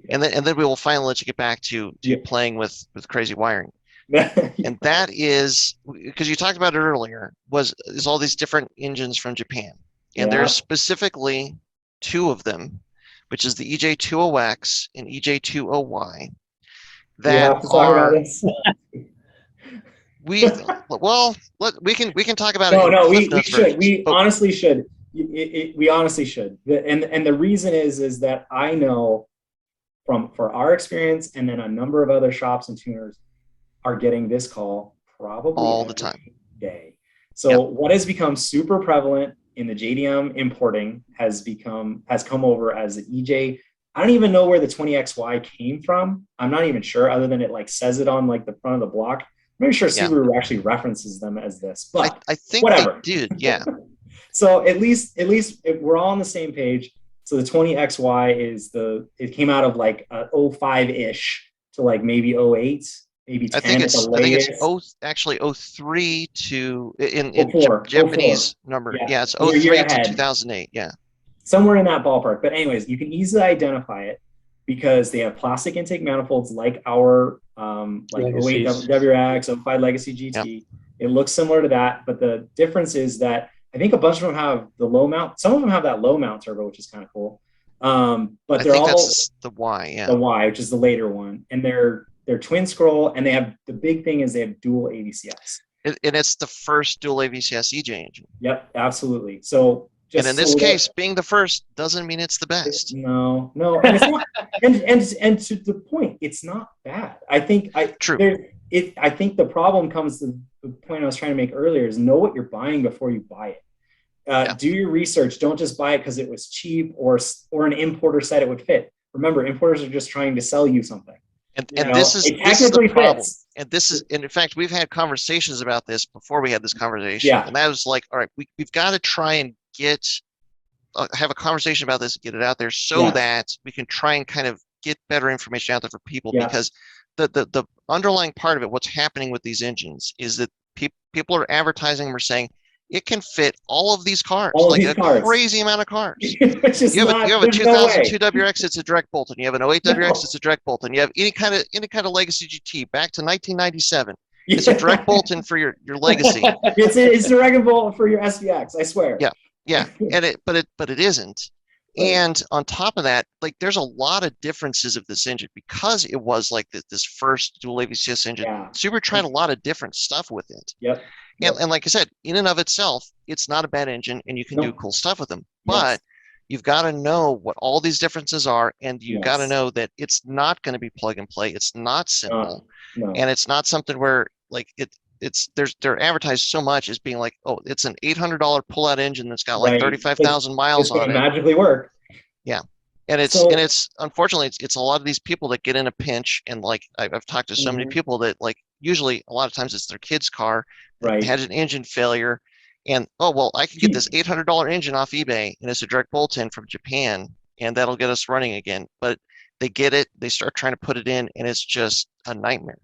And then we will finally let you get back to playing with crazy wiring. And that is because you talked about it earlier, is all these different engines from Japan, and there's specifically two of them, which is the EJ20X and EJ20Y. That are we can talk about it. We should. We honestly should. We honestly should. And the reason is that I know for our experience, and then a number of other shops and tuners are getting this call probably all the time day. So what has become super prevalent in the JDM importing has come over as the EJ. I don't even know where the 20XY came from. I'm not even sure, other than it like says it on like the front of the block. I'm not sure Subaru actually references them as this, but I think whatever. They did. Yeah. So at least we're all on the same page. So the 20XY it came out of like 05-ish to like maybe 08. Maybe 10 I think it's actually 03 to in 04, Japanese 04. Number. Yeah, it's 03 to 2008. Yeah. Somewhere in that ballpark. But anyways, you can easily identify it because they have plastic intake manifolds like our like 08 WRX, 05 Legacy GT. Yep. It looks similar to that, but the difference is that I think a bunch of them have the low mount. Some of them have that low mount turbo, which is kind of cool. But they're all that's the Y, the Y, which is the later one, and they're twin scroll, and they have the big thing is they have dual AVCS. And it's the first dual AVCS EJ engine. Yep, absolutely. So, and in this case, being the first doesn't mean it's the best. No, and it's not. and to the point, it's not bad. I think I think the problem comes to the point I was trying to make earlier is know what you're buying before you buy it. Do your research. Don't just buy it because it was cheap or an importer said it would fit. Remember, importers are just trying to sell you something. And this is the problem. And in fact, we've had conversations about this before we had this conversation. Yeah. And that was like, all right, we've got to try and have a conversation about this, get it out there so that we can try and kind of get better information out there for people, because the underlying part of it, what's happening with these engines is that people are advertising them or saying, it can fit all of these cars, crazy amount of cars. You have a 2002 WRX, it's a direct bolt, and you have an 08 WRX, it's a direct bolt, and you have any kind of Legacy GT back to 1997. It's a direct bolt in for your Legacy. It's a direct bolt for your SVX, I swear. Yeah, but it isn't. And on top of that, like there's a lot of differences of this engine because it was like this first dual AVCS engine. Subaru tried a lot of different stuff with it. Yep. And like I said, in and of itself, it's not a bad engine, and you can do cool stuff with them. But you've got to know what all these differences are, and you've got to know that it's not going to be plug and play. It's not simple, and it's not something where like they're advertised so much as being like, oh, it's an $800 pull-out engine that's got like Right. 35,000 miles It's going on to it. magically work. Yeah. And it's unfortunately it's a lot of these people that get in a pinch, and like I've talked to so many people that like usually a lot of times it's their kid's car that Right. had an engine failure, and oh well, I can get this $800 engine off eBay and it's a direct bolt-in from Japan and that'll get us running again. But they get it, they start trying to put it in, and it's just a nightmare.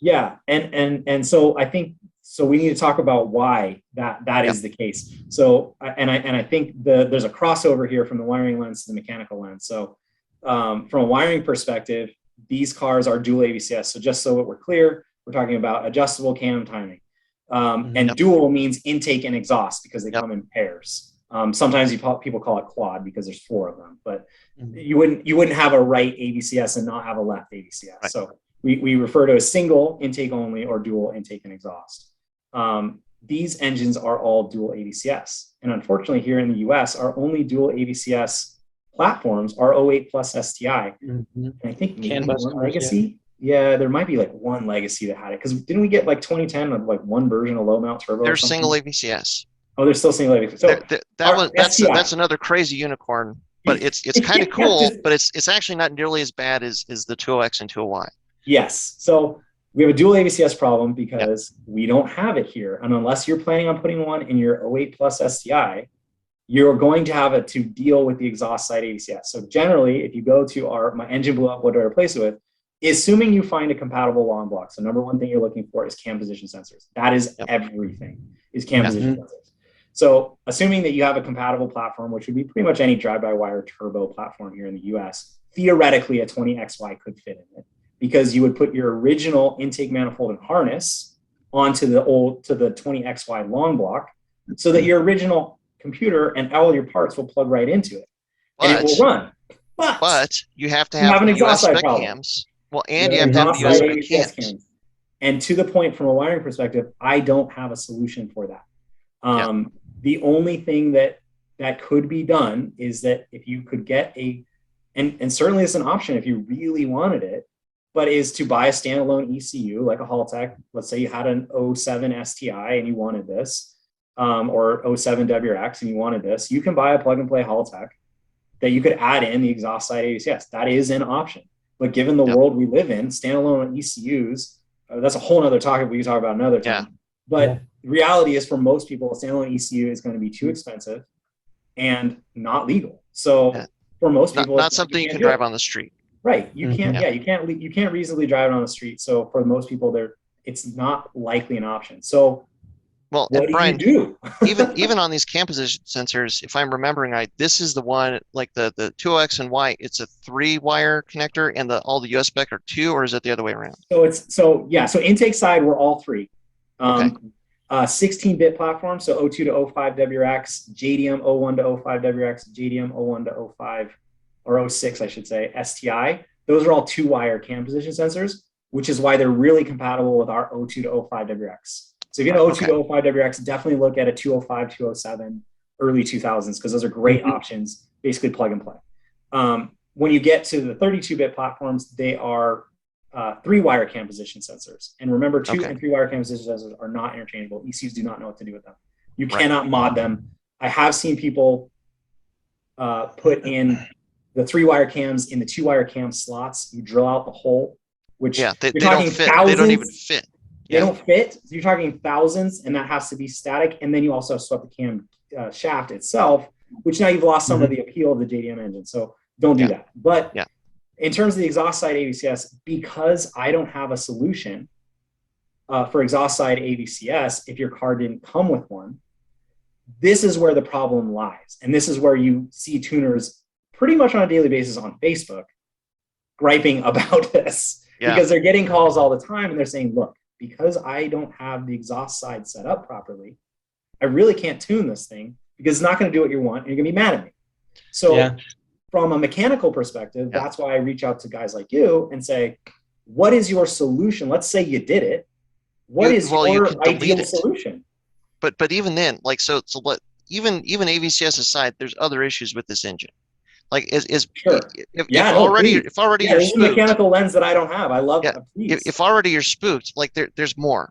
Yeah, and so I think we need to talk about why that is the case. So I think there's a crossover here from the wiring lens to the mechanical lens. So from a wiring perspective, these cars are dual AVCS. So just so we're clear, we're talking about adjustable cam timing, and dual means intake and exhaust because they come in pairs. Sometimes people call it quad because there's 4 of them, but you wouldn't have a right AVCS and not have a left AVCS. Right. So we refer to a single intake only or dual intake and exhaust. These engines are all dual AVCS. And unfortunately here in the US, our only dual AVCS platforms are 08 plus STI. And I think maybe one Legacy. Yeah, there might be like one Legacy that had it. Because didn't we get like 2010 of like one version of low mount turbo? There's single AVCS. Oh, there's still single AVCS. So that's another crazy unicorn. But it's kind of cool, but it's actually not nearly as bad as the 20X and 20Y. Yes. So we have a dual AVCS problem because we don't have it here. And unless you're planning on putting one in your 08 plus STI, you're going to have to deal with the exhaust side AVCS. So generally, if you go to my engine blew up, what do I replace it with? Assuming you find a compatible long block. So number one thing you're looking for is cam position sensors. That is everything, is cam position sensors. So assuming that you have a compatible platform, which would be pretty much any drive-by-wire turbo platform here in the US, theoretically a 20XY could fit in it, because you would put your original intake manifold and harness onto the 20XY long block so that your original computer and all your parts will plug right into it. And it will run. But you have to have an the exhaust US side spec problem. Cams. Well, and you have to have the US spec cams. And to the point from a wiring perspective, I don't have a solution for that. The only thing that could be done is that if you could get and certainly it's an option if you really wanted it, but is to buy a standalone ECU like a Haltech. Let's say you had an 07 STI and you wanted this, or 07 WRX and you wanted this, you can buy a plug and play Haltech that you could add in the exhaust side AVCS. That is an option. But given the world we live in, standalone ECUs, that's a whole nother topic we can talk about another time. But the reality is for most people, a standalone ECU is going to be too expensive and not legal. So for most people, not something you can drive on the street. Right. You can't, you can't reasonably drive it on the street. So for most people it's not likely an option. So well, what Brian, do you do? even on these cam position sensors, if I'm remembering right, this is the one like the 20X and Y, it's a 3-wire connector and all the US spec are 2, or is it the other way around? So intake side, we're all 3. 16-bit platform, so 02 to 05 WRX, JDM 01 to 05 WRX, JDM 01 to 05 or 06, I should say, STI. Those are all 2-wire cam position sensors, which is why they're really compatible with our 02 to 05 WRX. So if you have 02 to 05 WRX, definitely look at a 205, 207, early 2000s, because those are great options, basically plug and play. When you get to the 32-bit platforms, they are 3-wire cam position sensors. And remember, 2 and 3-wire cam position sensors are not interchangeable. ECUs do not know what to do with them. You cannot mod them. I have seen people put in the 3-wire cams in the 2-wire cam slots. You drill out the hole, which they don't fit. Thousands. They don't even fit. They don't fit. So you're talking thousands, and that has to be static. And then you also swept the cam shaft itself, which now you've lost some of the appeal of the JDM engine. So don't do that. But in terms of the exhaust side AVCS, because I don't have a solution for exhaust side AVCS, if your car didn't come with one, this is where the problem lies. And this is where you see tuners pretty much on a daily basis on Facebook griping about this because they're getting calls all the time and they're saying, look, because I don't have the exhaust side set up properly, I really can't tune this thing because it's not going to do what you want and you're going to be mad at me. So from a mechanical perspective, that's why I reach out to guys like you and say, what is your solution? Let's say you did it. What is your ideal solution? But even then, like even AVCS aside, there's other issues with this engine. Like Sure. if Yeah, already please. if already Yeah, you're this is a spooked, mechanical lens that I don't have. I love yeah, that. Please. if already you're spooked, like there's more.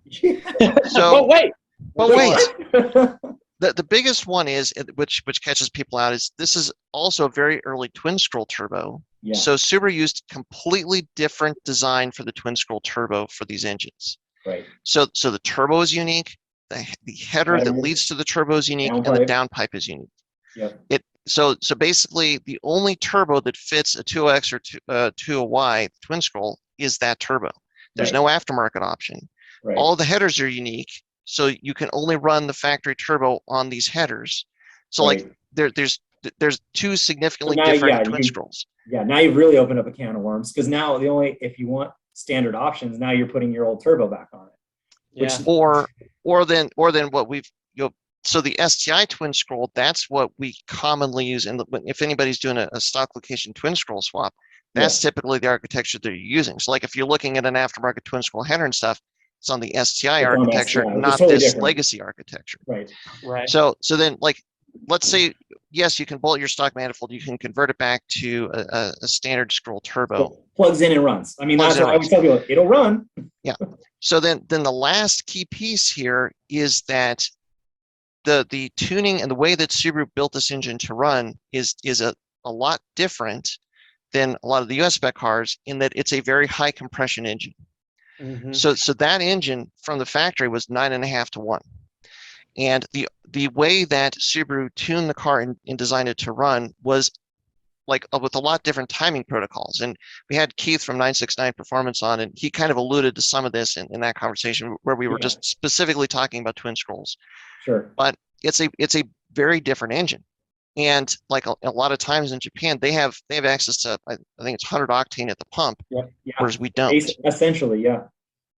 But So wait, but there's wait, more. the biggest one is which catches people out is this is also a very early twin scroll turbo. Yeah. So Subaru used completely different design for the twin scroll turbo for these engines. Right. So the turbo is unique, the header that leads to the turbo is unique, and the downpipe is unique. Yep. So basically the only turbo that fits a 2X or 2Y twin scroll is that turbo. There's no aftermarket option. Right. All the headers are unique, so you can only run the factory turbo on these headers. So like there's two significantly different twin scrolls. Yeah, now you've really opened up a can of worms, because now if you want standard options, now you're putting your old turbo back on it. Yeah. Or then what we've so the STI twin scroll, that's what we commonly use. And if anybody's doing a stock location twin scroll swap, that's typically the architecture that you're using. So like if you're looking at an aftermarket twin scroll header and stuff, it's on the STI architecture, not totally this different legacy architecture. Right. Right. So then like, let's say, yes, you can bolt your stock manifold, you can convert it back to a standard scroll turbo. Plugs in and runs. I mean, that's what I always tell people, it'll run. Yeah. So then the last key piece here is that the tuning and the way that Subaru built this engine to run is a lot different than a lot of the US spec cars, in that it's a very high compression engine. Mm-hmm. So that engine from the factory was 9.5 to 1. And the way that Subaru tuned the car and designed it to run was like with a lot different timing protocols. And we had Keith from 969 Performance on, and he kind of alluded to some of this in that conversation where we were just specifically talking about twin scrolls. Sure. But it's a very different engine. And like a lot of times in Japan, they have access to, I think it's 100 octane at the pump, whereas we don't. Essentially, yeah.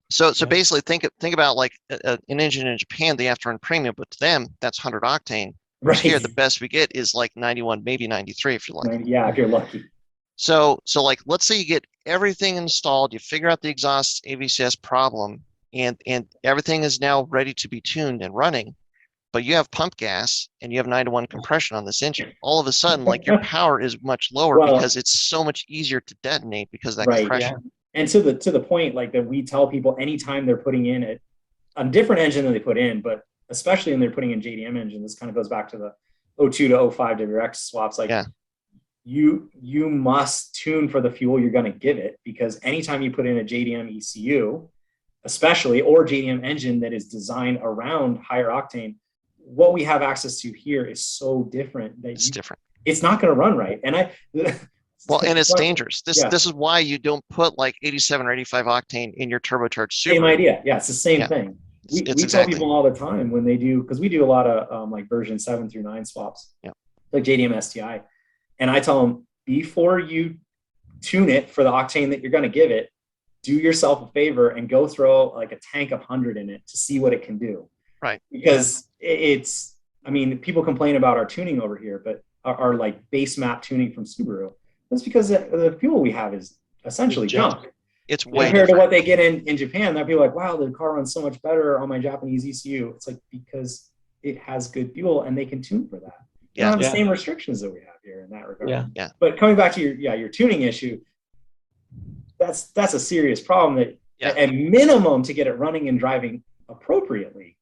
So basically, think about like an engine in Japan, they have to run premium, but to them, that's 100 octane. Right. Here, the best we get is like 91, maybe 93 if you're lucky. Yeah, if you're lucky. So like, let's say you get everything installed, you figure out the exhaust AVCS problem, and everything is now ready to be tuned and running, but you have pump gas and you have 9 to 1 compression on this engine. All of a sudden, like your power is much lower because it's so much easier to detonate because of that compression. Yeah. And to the point, like that we tell people anytime they're putting in a different engine than they put in, but especially when they're putting in JDM engine, this kind of goes back to the 02 to 05 WRX swaps. Like you must tune for the fuel you're going to give it, because anytime you put in a JDM ECU, especially, or JDM engine that is designed around higher octane, what we have access to here is so different that it's not going to run right. And and it's dangerous. This is why you don't put like 87 or 85 octane in your turbocharged Subaru. Same idea. Yeah, it's the same thing. We tell people all the time when they do, because we do a lot of like version 7 through 9 swaps, like JDM STI. And I tell them, before you tune it for the octane that you're going to give it, do yourself a favor and go throw like a tank of 100 in it to see what it can do. Right. Because I mean, people complain about our tuning over here, but our like base map tuning from Subaru, that's because the fuel we have is essentially junk. It's way compared to what they get in Japan. That people are like, wow, the car runs so much better on my Japanese ECU. It's like, because it has good fuel and they can tune for that. They don't have the same restrictions that we have here in that regard. Yeah. But coming back to your tuning issue, that's a serious problem that at minimum, to get it running and driving appropriately,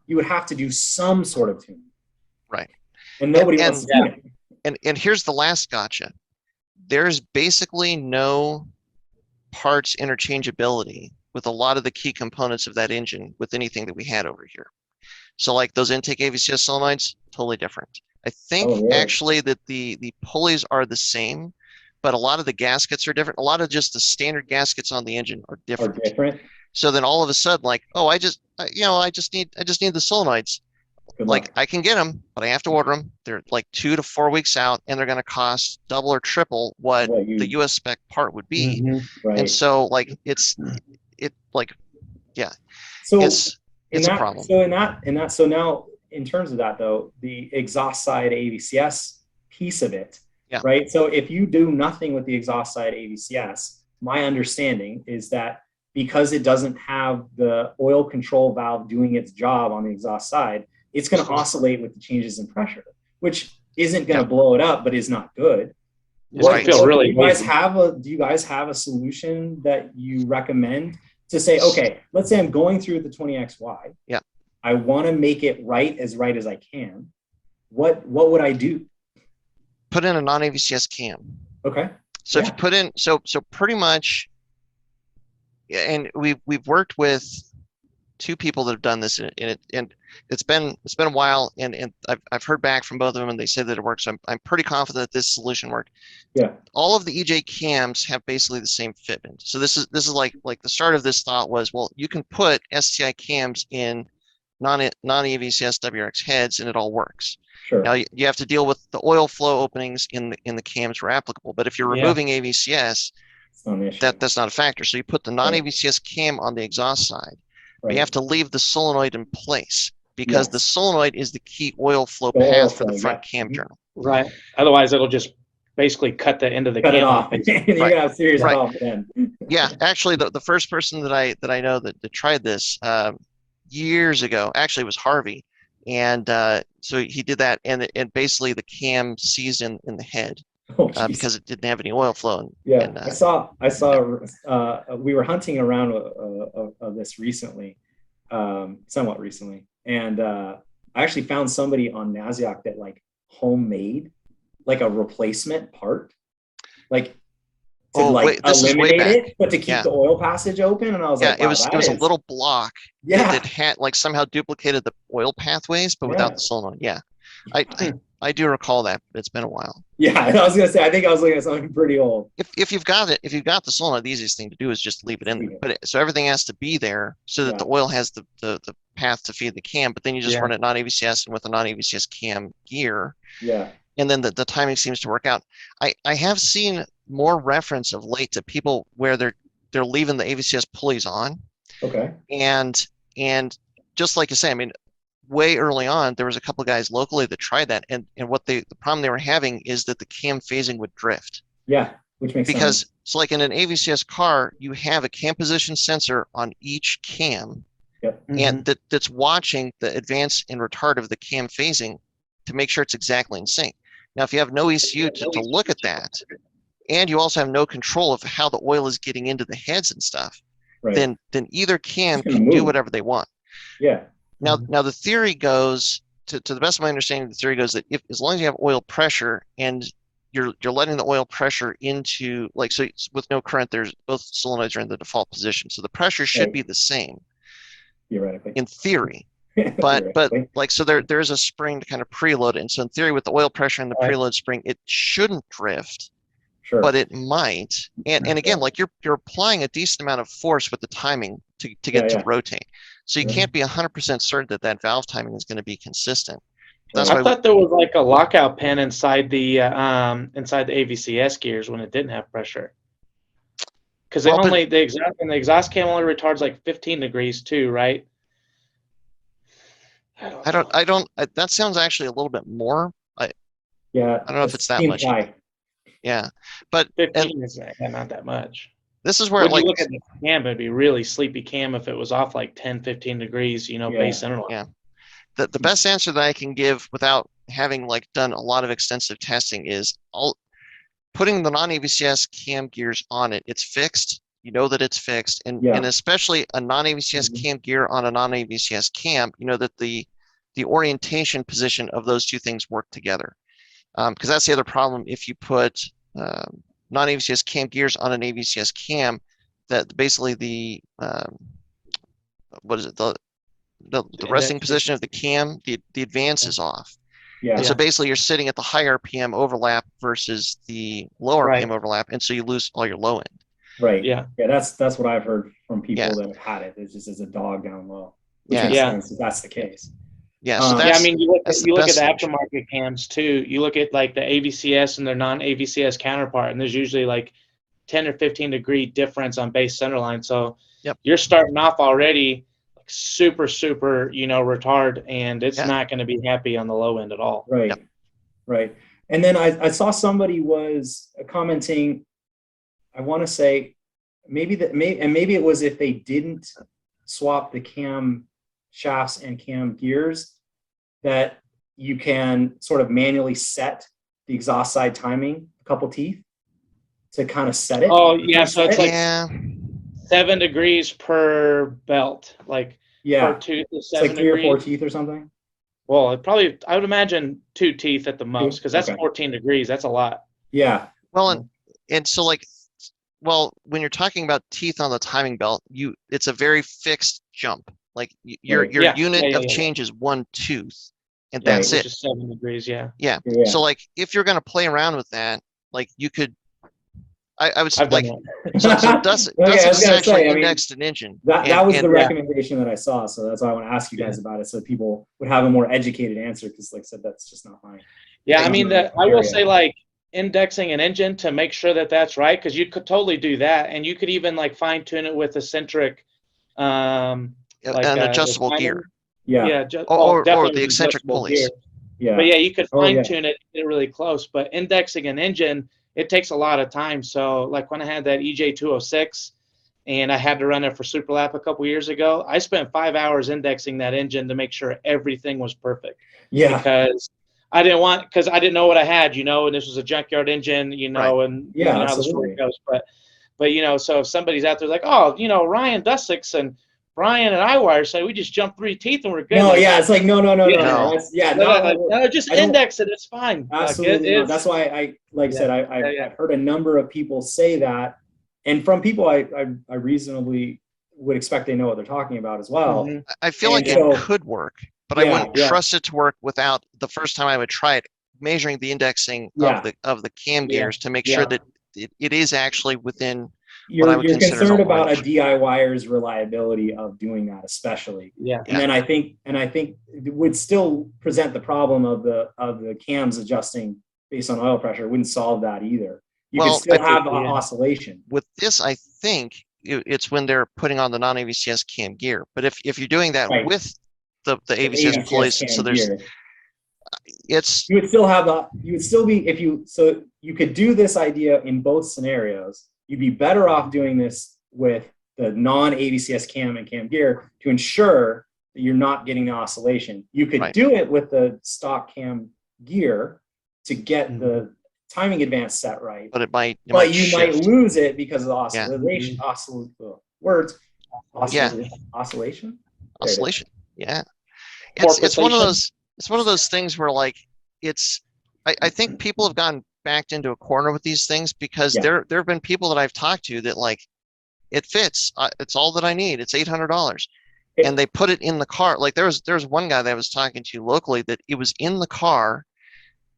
you would have to do some sort of tuning. Right. And nobody wants to tune it. And here's the last gotcha. There's basically no parts interchangeability with a lot of the key components of that engine with anything that we had over here. So like those intake AVCS solenoids, totally different. I think actually that the pulleys are the same, but a lot of the gaskets are different. A lot of just the standard gaskets on the engine are different. So then all of a sudden, like, oh, I just need the solenoids. Like I can get them, but I have to order them. They're like 2 to 4 weeks out, and they're going to cost double or triple what the US spec part would be. And so like it's a problem. So now in terms of that though, the exhaust side AVCS piece of it, right? So if you do nothing with the exhaust side AVCS, my understanding is that because it doesn't have the oil control valve doing its job on the exhaust side, it's going to oscillate with the changes in pressure, which isn't going to blow it up, but is not good. really do you guys have a solution that you recommend to say, okay, let's say I'm going through the 20XY. Yeah. I want to make it right as I can. What would I do? Put in a non-AVCS cam. Okay. So if you put in, so pretty much, and we've worked with two people that have done this, and it's been a while, and I've heard back from both of them, and they said that it works. So I'm pretty confident that this solution worked. Yeah. All of the EJ cams have basically the same fitment. So this is like the start of this thought was, well, you can put STI cams in non-AVCS WRX heads, and it all works. Sure. Now you have to deal with the oil flow openings in the cams where applicable. But if you're removing AVCS, that's not a factor. So you put the non-AVCS cam on the exhaust side. But you have to leave the solenoid in place because the solenoid is the key oil flow path for the front cam journal. Right. Otherwise, it'll just basically cut the end of the cam off. You're gonna have serious problems then. Yeah, actually, the first person that I know that tried this years ago actually was Harvey, and so he did that, and basically the cam seized in the head. Because it didn't have any oil flow. I saw. We were hunting around of this recently, somewhat recently, and I actually found somebody on Naziok that like homemade like a replacement part, like to eliminate it, but to keep the oil passage open. And I was like, wow, it was a little block that had like somehow duplicated the oil pathways, but without the solenoid. Yeah, I do recall that, but it's been a while. Yeah, I was gonna say, I think I was looking at something pretty old. If you've got the solenoid, the easiest thing to do is just leave it in there. But so everything has to be there so that the oil has the path to feed the cam. But then you just run it non-AVCS and with a non-AVCS cam gear. Yeah. And then the timing seems to work out. I have seen more reference of late to people where they're leaving the AVCS pulleys on. Okay. And just like you say, I mean, way early on, there was a couple of guys locally that tried that, and what the problem they were having is that the cam phasing would drift. Yeah, which makes sense. So like in an AVCS car, you have a cam position sensor on each cam, and that's watching the advance and retard of the cam phasing to make sure it's exactly in sync. Now, if you have no ECU to look at that, and you also have no control of how the oil is getting into the heads and stuff, then either cam can do whatever they want. Yeah. Now the theory goes, to the best of my understanding, the theory goes that as long as you have oil pressure and you're letting the oil pressure into, like, so with no current, there's both solenoids are in the default position, so the pressure should be the same. Theoretically. In theory. But like, so there is a spring to kind of preload it, and so in theory, with the oil pressure and the preload spring, it shouldn't drift. Sure. But it might, and again, like you're applying a decent amount of force with the timing to get to rotate, so you can't be 100% certain that valve timing is going to be consistent. That's why I thought there was like a lockout pin inside the AVCS gears when it didn't have pressure, because the exhaust cam only retards like 15 degrees too, right? I don't. That sounds actually a little bit more. I don't know if it's that much. High. Yeah, but 15 is not that much. This is where when you look at the cam, it'd be really sleepy cam if it was off like 10, 15 degrees, base center line. Yeah. The best answer that I can give without having like done a lot of extensive testing is putting the non-AVCS cam gears on it. It's fixed. You know that it's fixed, and especially a non-AVCS cam gear on a non-AVCS cam, you know that the orientation position of those two things work together. Because that's the other problem. If you put non-AVCS cam gears on an AVCS cam, that basically the resting position of the cam, the advance is off. Yeah. And so basically you're sitting at the high RPM overlap versus the low RPM overlap, and so you lose all your low end. Right. Yeah. Yeah. That's what I've heard from people that have had it. It's just as a dog down low. Which makes sense if that's the case. Yeah, so I mean, you look at the aftermarket cams too. You look at like the AVCS and their non-AVCS counterpart, and there's usually like 10 or 15 degree difference on base center line. So you're starting off already like super, retard, and it's not going to be happy on the low end at all. Right. Yep. Right. And then I saw somebody was commenting, I want to say maybe it was if they didn't swap the cam shafts and cam gears, that you can sort of manually set the exhaust side timing couple teeth to kind of set it. Oh yeah, so it's like Yeah. 7 degrees per belt, like per tooth is it's 7 like 3 degrees. or 4 teeth or something. Well, I would imagine 2 teeth at the most, because that's Okay. 14 degrees. That's a lot. Yeah. Well, and so like, well, when you're talking about teeth on the timing belt, it's a very fixed jump. Like your Yeah, unit yeah, of yeah. change is 1 tooth, and Right, that's Which it. is 7 degrees, yeah. Yeah. Yeah. So like, if you're gonna play around with that, like you could, I would I've like, done that. so Dussex Okay, I was is gonna actually say, I mean, indexed an engine. That was the and recommendation that I saw, so that's why I want to ask you guys about it, so people would have a more educated answer. Because, like I said, that's just not mine. Yeah, I mean, I will say, like, indexing an engine to make sure that that's right, because you could totally do that, and you could even like fine tune it with eccentric, an adjustable gear. Yeah. Or definitely the with eccentric adjustable pulleys. gear. Yeah. But yeah, you could Oh, fine yeah. tune it, get it really close. But indexing an engine, it takes a lot of time. So like when I had that EJ20X and I had to run it for Superlap a couple years ago, I spent 5 hours indexing that engine to make sure everything was perfect. Yeah. Because I didn't know what I had, and this was a junkyard engine, Right. and Yeah, you know how the absolutely. story goes. But so if somebody's out there like, oh, Ryan Dussex and Brian and iWire said we just jumped 3 teeth and we're good. No, like, yeah, it's like no. No. That's, yeah, no, just I don't- index it. It's fine. absolutely not. That's why I said I've heard a number of people say that, and from people I reasonably would expect they know what they're talking about as well. Mhm. I feel like so- it could work, but I wouldn't trust it to work without the first time I would try it, measuring the indexing of the cam gears to make sure that it is actually within what I would You're consider concerned normal about range. a DIYer's reliability of doing that, especially. Yeah. And then I think it would still present the problem of the cams adjusting based on oil pressure. It wouldn't solve that either. You could still have oscillation. With this, I think it's when they're putting on the non-AVCS cam gear. But if you're doing that with the AVCS pulleys, so there's gear, it's you would still be so you could do this idea in both scenarios. You'd be better off doing this with the non-AVCS cam and cam gear to ensure that you're not getting the oscillation. You could do it with the stock cam gear to get the timing advance set right. But you might lose it because of the oscillation. Oscillation. Oscillation. Yeah. It's one of those things where like I think people have gotten backed into a corner with these things because there have been people that I've talked to that like it fits. It's all that I need. It's $800, and they put it in the car. Like there was one guy that I was talking to locally that it was in the car.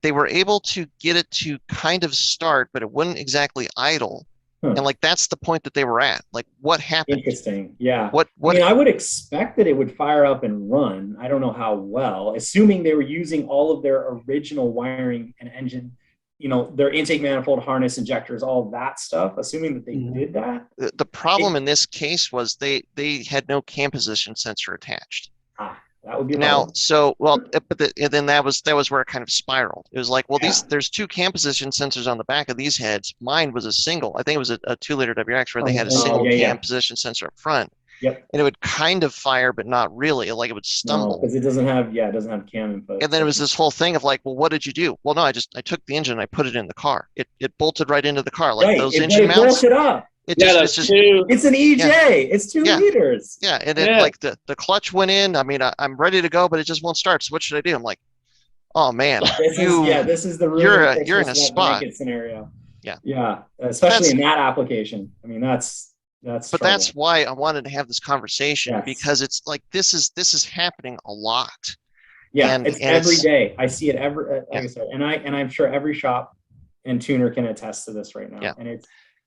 They were able to get it to kind of start, but it wouldn't exactly idle. And like that's the point that they were at. Like what happened? Interesting. Yeah. What I mean, I would expect that it would fire up and run. I don't know how well, assuming they were using all of their original wiring and engine, their intake manifold, harness, injectors, all that stuff, assuming that they did that. The problem in this case was they had no cam position sensor attached. That would be now. Then that was where it kind of spiraled. It was like, well, there's 2 cam position sensors on the back of these heads. Mine was a single. I think it was a 2-liter WX where they had a single cam position sensor up front. Yep. And it would kind of fire, but not really. Like it would stumble because it doesn't have cam input. And then it was this whole thing of like, well, what did you do? Well, no, I took the engine and I put it in the car. It bolted right into the car, like those engine mounts. It up. It's an EJ. It's 2 liters. Yeah, and it like the clutch went in. I mean, I'm ready to go, but it just won't start. So what should I do? I'm like, oh man, this is the you're in a spot scenario. Yeah, especially in that application. I mean, that's. But trouble. That's why I wanted to have this conversation because it's like this is happening a lot. Yeah, and it's every day. I see it every, like I said, and I'm sure every shop and tuner can attest to this right now. Yeah.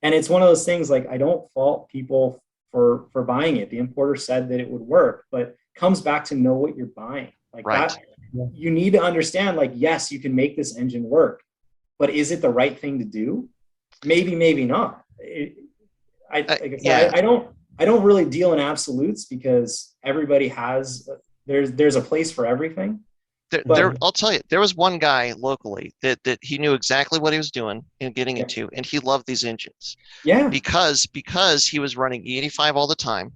And it's one of those things like I don't fault people for buying it. The importer said that it would work, but it comes back to know what you're buying. Like that, you need to understand. Like, yes, you can make this engine work, but is it the right thing to do? Maybe not. I don't really deal in absolutes because everybody has there's a place for everything. I'll tell you, there was one guy locally that he knew exactly what he was doing and getting into, and he loved these engines. Yeah. Because he was running E85 all the time.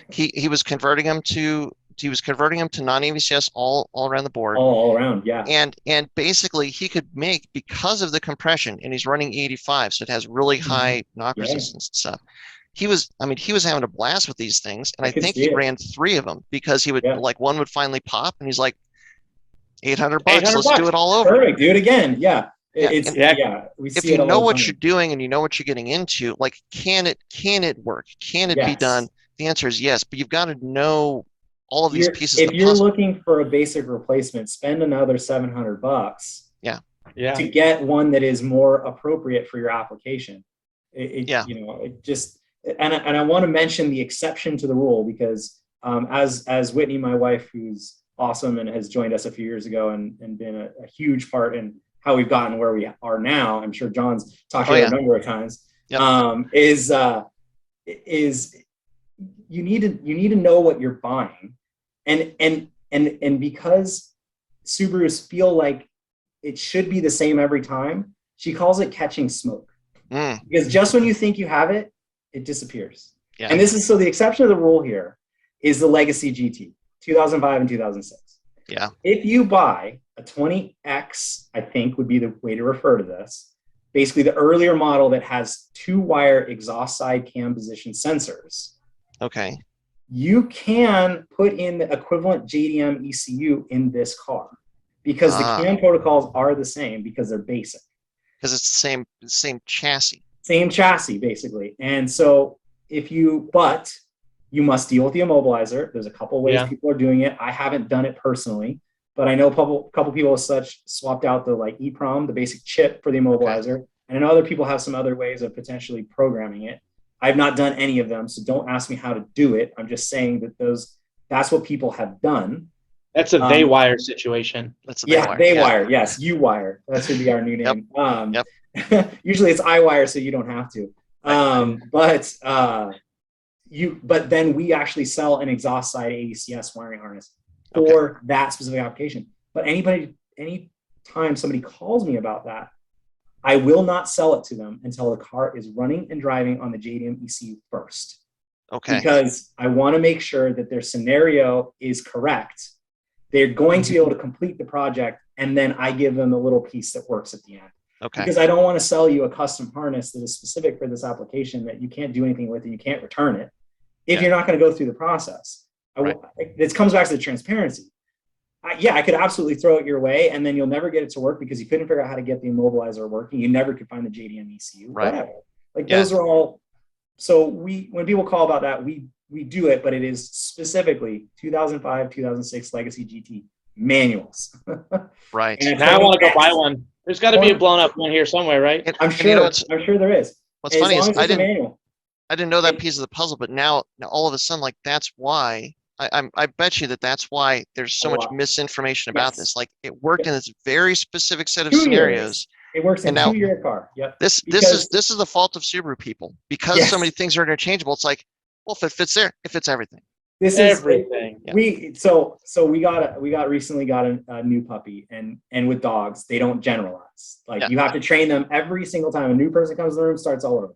He was converting them to he was converting them to non-AVCS all around the board. All around, yeah. And basically he could make, because of the compression, and he's running 85, so it has really high knock resistance and stuff. He was having a blast with these things, and I think he ran 3 of them because he would like one would finally pop, and he's like, $800, let's do it all over. Perfect, do it again. Yeah. If you know what you're doing and you know what you're getting into, like, can it work? Can it be done? The answer is yes, but you've got to know all of these pieces. If you're looking for a basic replacement, spend another $700. Yeah. To get one that is more appropriate for your application. You know, it just, and I want to mention the exception to the rule because as Whitney, my wife, who's awesome and has joined us a few years ago and been a huge part in how we've gotten where we are now. I'm sure John's talked about it a number of times. Is you need to know what you're buying, and because Subarus feel like it should be the same every time, she calls it catching smoke. Because just when you think you have it, it disappears. And this is, so the exception to the rule here is the Legacy GT 2005 and 2006. If you buy a 20X, I think would be the way to refer to this, basically the earlier model that has 2-wire exhaust side cam position sensors. You can put in the equivalent JDM ECU in this car because the cam protocols are the same because they're basic. Because it's the same chassis. Same chassis, basically. And so but you must deal with the immobilizer. There's a couple ways people are doing it. I haven't done it personally, but I know a couple people as such swapped out the like EEPROM, the basic chip for the immobilizer. And I know other people have some other ways of potentially programming it. I've not done any of them, so don't ask me how to do it. I'm just saying that that's what people have done. That's a they-wire situation. That's they-wire. Yes, U-wire. That should be our new name. Usually it's iWire, so you don't have to. But then we actually sell an exhaust side AVCS wiring harness for that specific application. But anytime somebody calls me about that, I will not sell it to them until the car is running and driving on the JDM ECU first. Because I want to make sure that their scenario is correct. They're going to be able to complete the project, and then I give them the little piece that works at the end. Because I don't want to sell you a custom harness that is specific for this application that you can't do anything with and you can't return it if you're not going to go through the process. This comes back to the transparency. I could absolutely throw it your way, and then you'll never get it to work because you couldn't figure out how to get the immobilizer working. You never could find the JDM ECU. Whatever. Those are all. So when people call about that, we do it, but it is specifically 2005, 2006 Legacy GT manuals. And now I want to go buy one. There's got to be a blown up one here somewhere, right? I'm sure there is. What's funny is I didn't know that piece of the puzzle, but now all of a sudden, like, that's why I bet you that's why there's so much misinformation about this. Like, it worked in this very specific set of scenarios. It works in a 2-year car. This is the fault of Subaru people because so many things are interchangeable. It's like, well, if it fits there, it fits everything. This is everything. We recently got a new puppy, and with dogs, they don't generalize. You have to train them every single time a new person comes in the room, starts all over.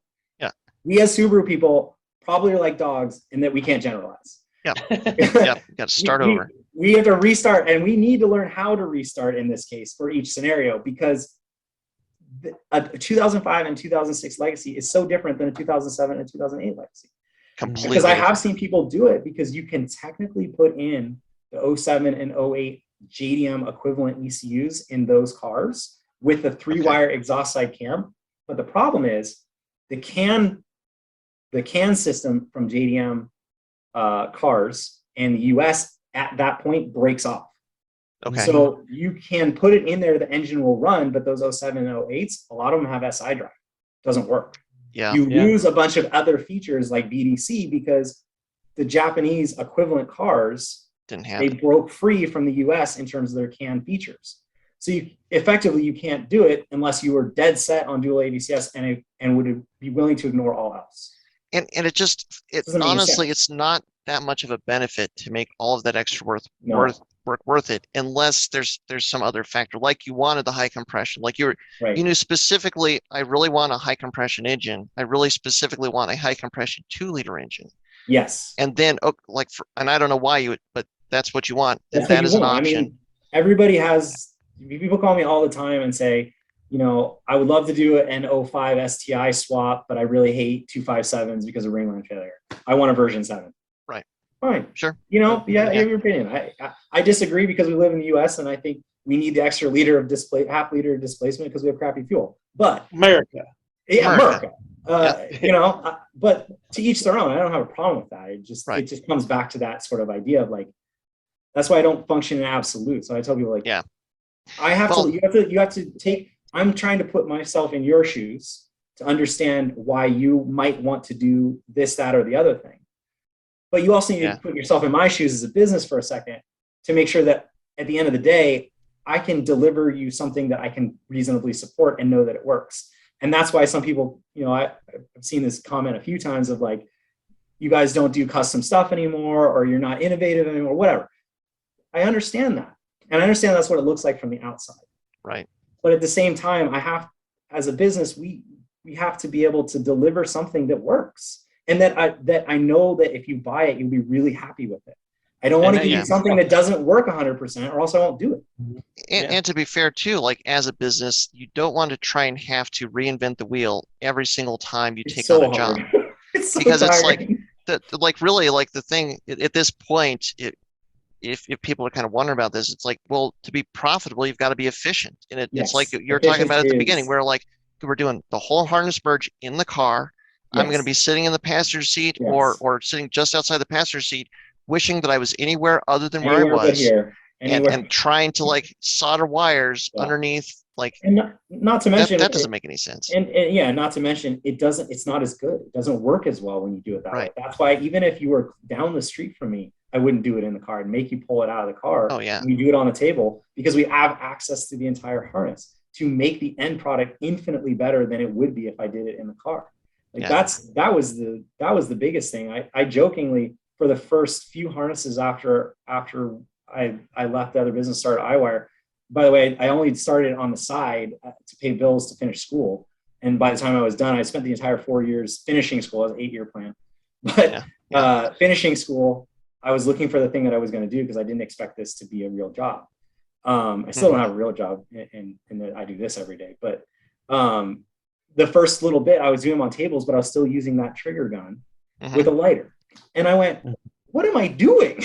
We as Subaru people probably are like dogs in that we can't generalize. Got to start over. We have to restart, and we need to learn how to restart in this case for each scenario because a 2005 and 2006 Legacy is so different than a 2007 and 2008 Legacy. Completely. Because I have seen people do it because you can technically put in the 07 and 08 JDM equivalent ECUs in those cars with the 3-wire exhaust side cam. But the problem is the CAN system from JDM cars in the US at that point breaks off. So you can put it in there, the engine will run, but those 07 and 08s, a lot of them have SI drive. Doesn't work. You lose a bunch of other features like BDC because the Japanese equivalent cars they broke free from the US in terms of their CAN features. So you can't do it unless you were dead set on dual AVCS and would be willing to ignore all else. And honestly, it's not that much of a benefit to make all of that extra work worth it unless there's some other factor, like you wanted the high compression, like you knew specifically, I really want a high compression engine. I really specifically want a high compression 2-liter engine. Yes. And then and I don't know why but that's what you want, That's that what is you an want. option. I mean, everybody has, people call me all the time and say, you know, I would love to do an 05 STI swap, but I really hate 257s because of ringline failure. I want a version 7. Right. Fine. Sure. You know, you have your opinion. I disagree because we live in the US and I think we need the extra liter of half liter of displacement because we have crappy fuel. But America. Yeah, America. You know, but to each their own. I don't have a problem with that. It just comes back to that sort of idea of like, that's why I don't function in absolute. So I tell people like, I have to. You have to take. I'm trying to put myself in your shoes to understand why you might want to do this, that, or the other thing. But you also need to put yourself in my shoes as a business for a second to make sure that at the end of the day, I can deliver you something that I can reasonably support and know that it works. And that's why some people, you know, I've seen this comment a few times of like, you guys don't do custom stuff anymore, or you're not innovative anymore, whatever. I understand that. And I understand that's what it looks like from the outside. Right. But at the same time, as a business, we have to be able to deliver something that works. And that I know that if you buy it, you'll be really happy with it. I don't want to give you something that doesn't work 100%, or else I won't do it. And to be fair too, like as a business, you don't want to try and have to reinvent the wheel every single time you take on a job. It's so because tiring. it's like really like the thing at this point, if people are kind of wondering about this, it's like, well, to be profitable, you've got to be efficient. And it's like you're talking about at the beginning, where like we're doing the whole harness merge in the car. I'm going to be sitting in the passenger seat or sitting just outside the passenger seat, wishing that I was anywhere other than where I was, and trying to like solder wires underneath, like, and not to mention that doesn't make any sense. And not to mention it's not as good. It doesn't work as well when you do it that way. That's why even if you were down the street from me, I wouldn't do it in the car. I'd make you pull it out of the car. Oh yeah. We do it on the table because we have access to the entire harness to make the end product infinitely better than it would be if I did it in the car. Like that was the biggest thing. I jokingly, for the first few harnesses after I left the other business, started iWire. By the way, I only started on the side to pay bills to finish school. And by the time I was done, I spent the entire 4 years finishing school. It was an 8-year plan. But finishing school, I was looking for the thing that I was going to do because I didn't expect this to be a real job. I still don't have a real job in that I do this every day. But the first little bit I was doing them on tables, but I was still using that trigger gun with a lighter. And I went, what am I doing?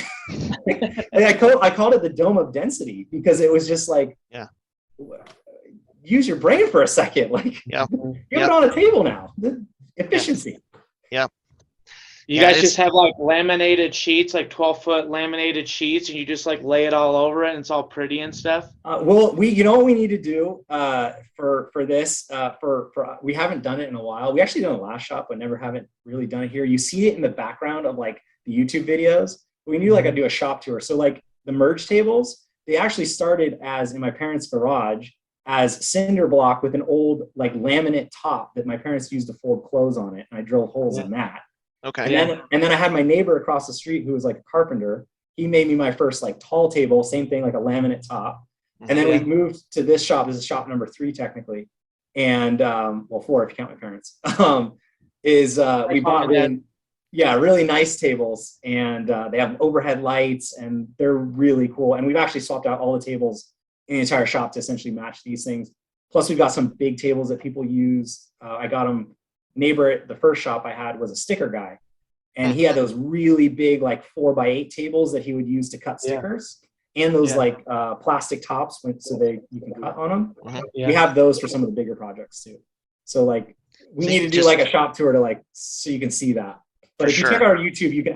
And I called it the dome of density because it was just like, use your brain for a second. Like, give it on a table now. The efficiency. You guys just have like laminated sheets, like 12-foot laminated sheets, and you just like lay it all over it, and it's all pretty and stuff. Well, you know what we need to do for this. We haven't done it in a while. We actually done it last shop, but haven't really done it here. You see it in the background of like the YouTube videos. We need to do a shop tour. So like the merge tables, they actually started as in my parents' garage as cinder block with an old like laminate top that my parents used to fold clothes on it, and I drilled holes in that. Okay. And then I had my neighbor across the street who was like a carpenter. He made me my first like tall table, same thing, like a laminate top. And then we moved to this shop. This is shop number 3 technically, and 4 if you count my parents. We bought really nice tables, and they have overhead lights, and they're really cool. And we've actually swapped out all the tables in the entire shop to essentially match these things. Plus, we've got some big tables that people use. I got them. Neighbor at the first shop I had was a sticker guy, and he had those really big like 4x8 tables that he would use to cut stickers, and those like plastic tops so you can cut on them. We have those for some of the bigger projects too. So like we need to do like a shop tour to like so you can see that. But if you check out our YouTube, you can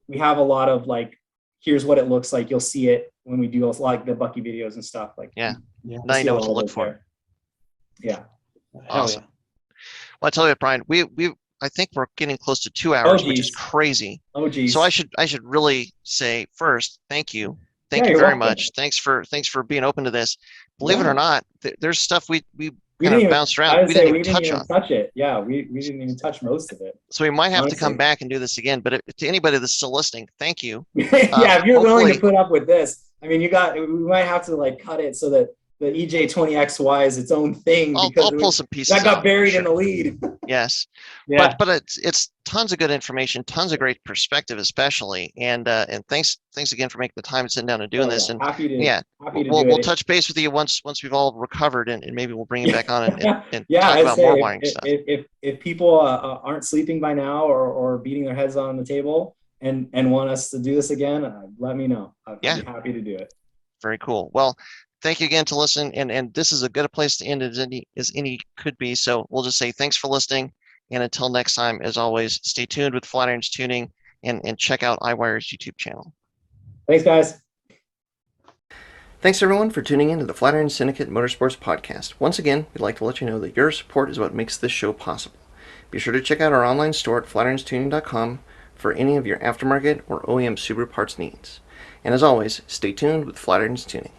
we have a lot of like, here's what it looks like. You'll see it when we do like the Bucky videos and stuff. Like now you know what to look for. Yeah. Awesome. Well, I tell you what, Brian, I think we're getting close to 2 hours, which is crazy. Oh, geez. So I should really say first, thank you. Thank you very much. Thanks for being open to this. Believe it or not, there's stuff we kind of bounced around. We didn't even touch it. Yeah, we didn't even touch most of it. So we might have to come back and do this again. But to anybody that's still listening, thank you. If you're willing to put up with this, I mean, we might have to like cut it so that the EJ20XY is its own thing. I'll pull some pieces. That got buried in the lead. Yes. Yeah. But it's tons of good information, tons of great perspective, especially. And thanks again for making the time and sitting down and doing this. And happy to we'll do it. touch base with you once we've all recovered, and maybe we'll bring you back on and yeah, talk about more wiring stuff. If people aren't sleeping by now or beating their heads on the table and want us to do this again, let me know. I'd be happy to do it. Very cool. Well, thank you again to listen, and this is as good a place to end as any could be. So we'll just say thanks for listening, and until next time, as always, stay tuned with Flatirons Tuning and check out iWire's YouTube channel. Thanks, guys. Thanks everyone for tuning in to the Flatirons Syndicate Motorsports Podcast. Once again, we'd like to let you know that your support is what makes this show possible. Be sure to check out our online store at flatironstuning.com for any of your aftermarket or OEM Subaru parts needs. And as always, stay tuned with Flatirons Tuning.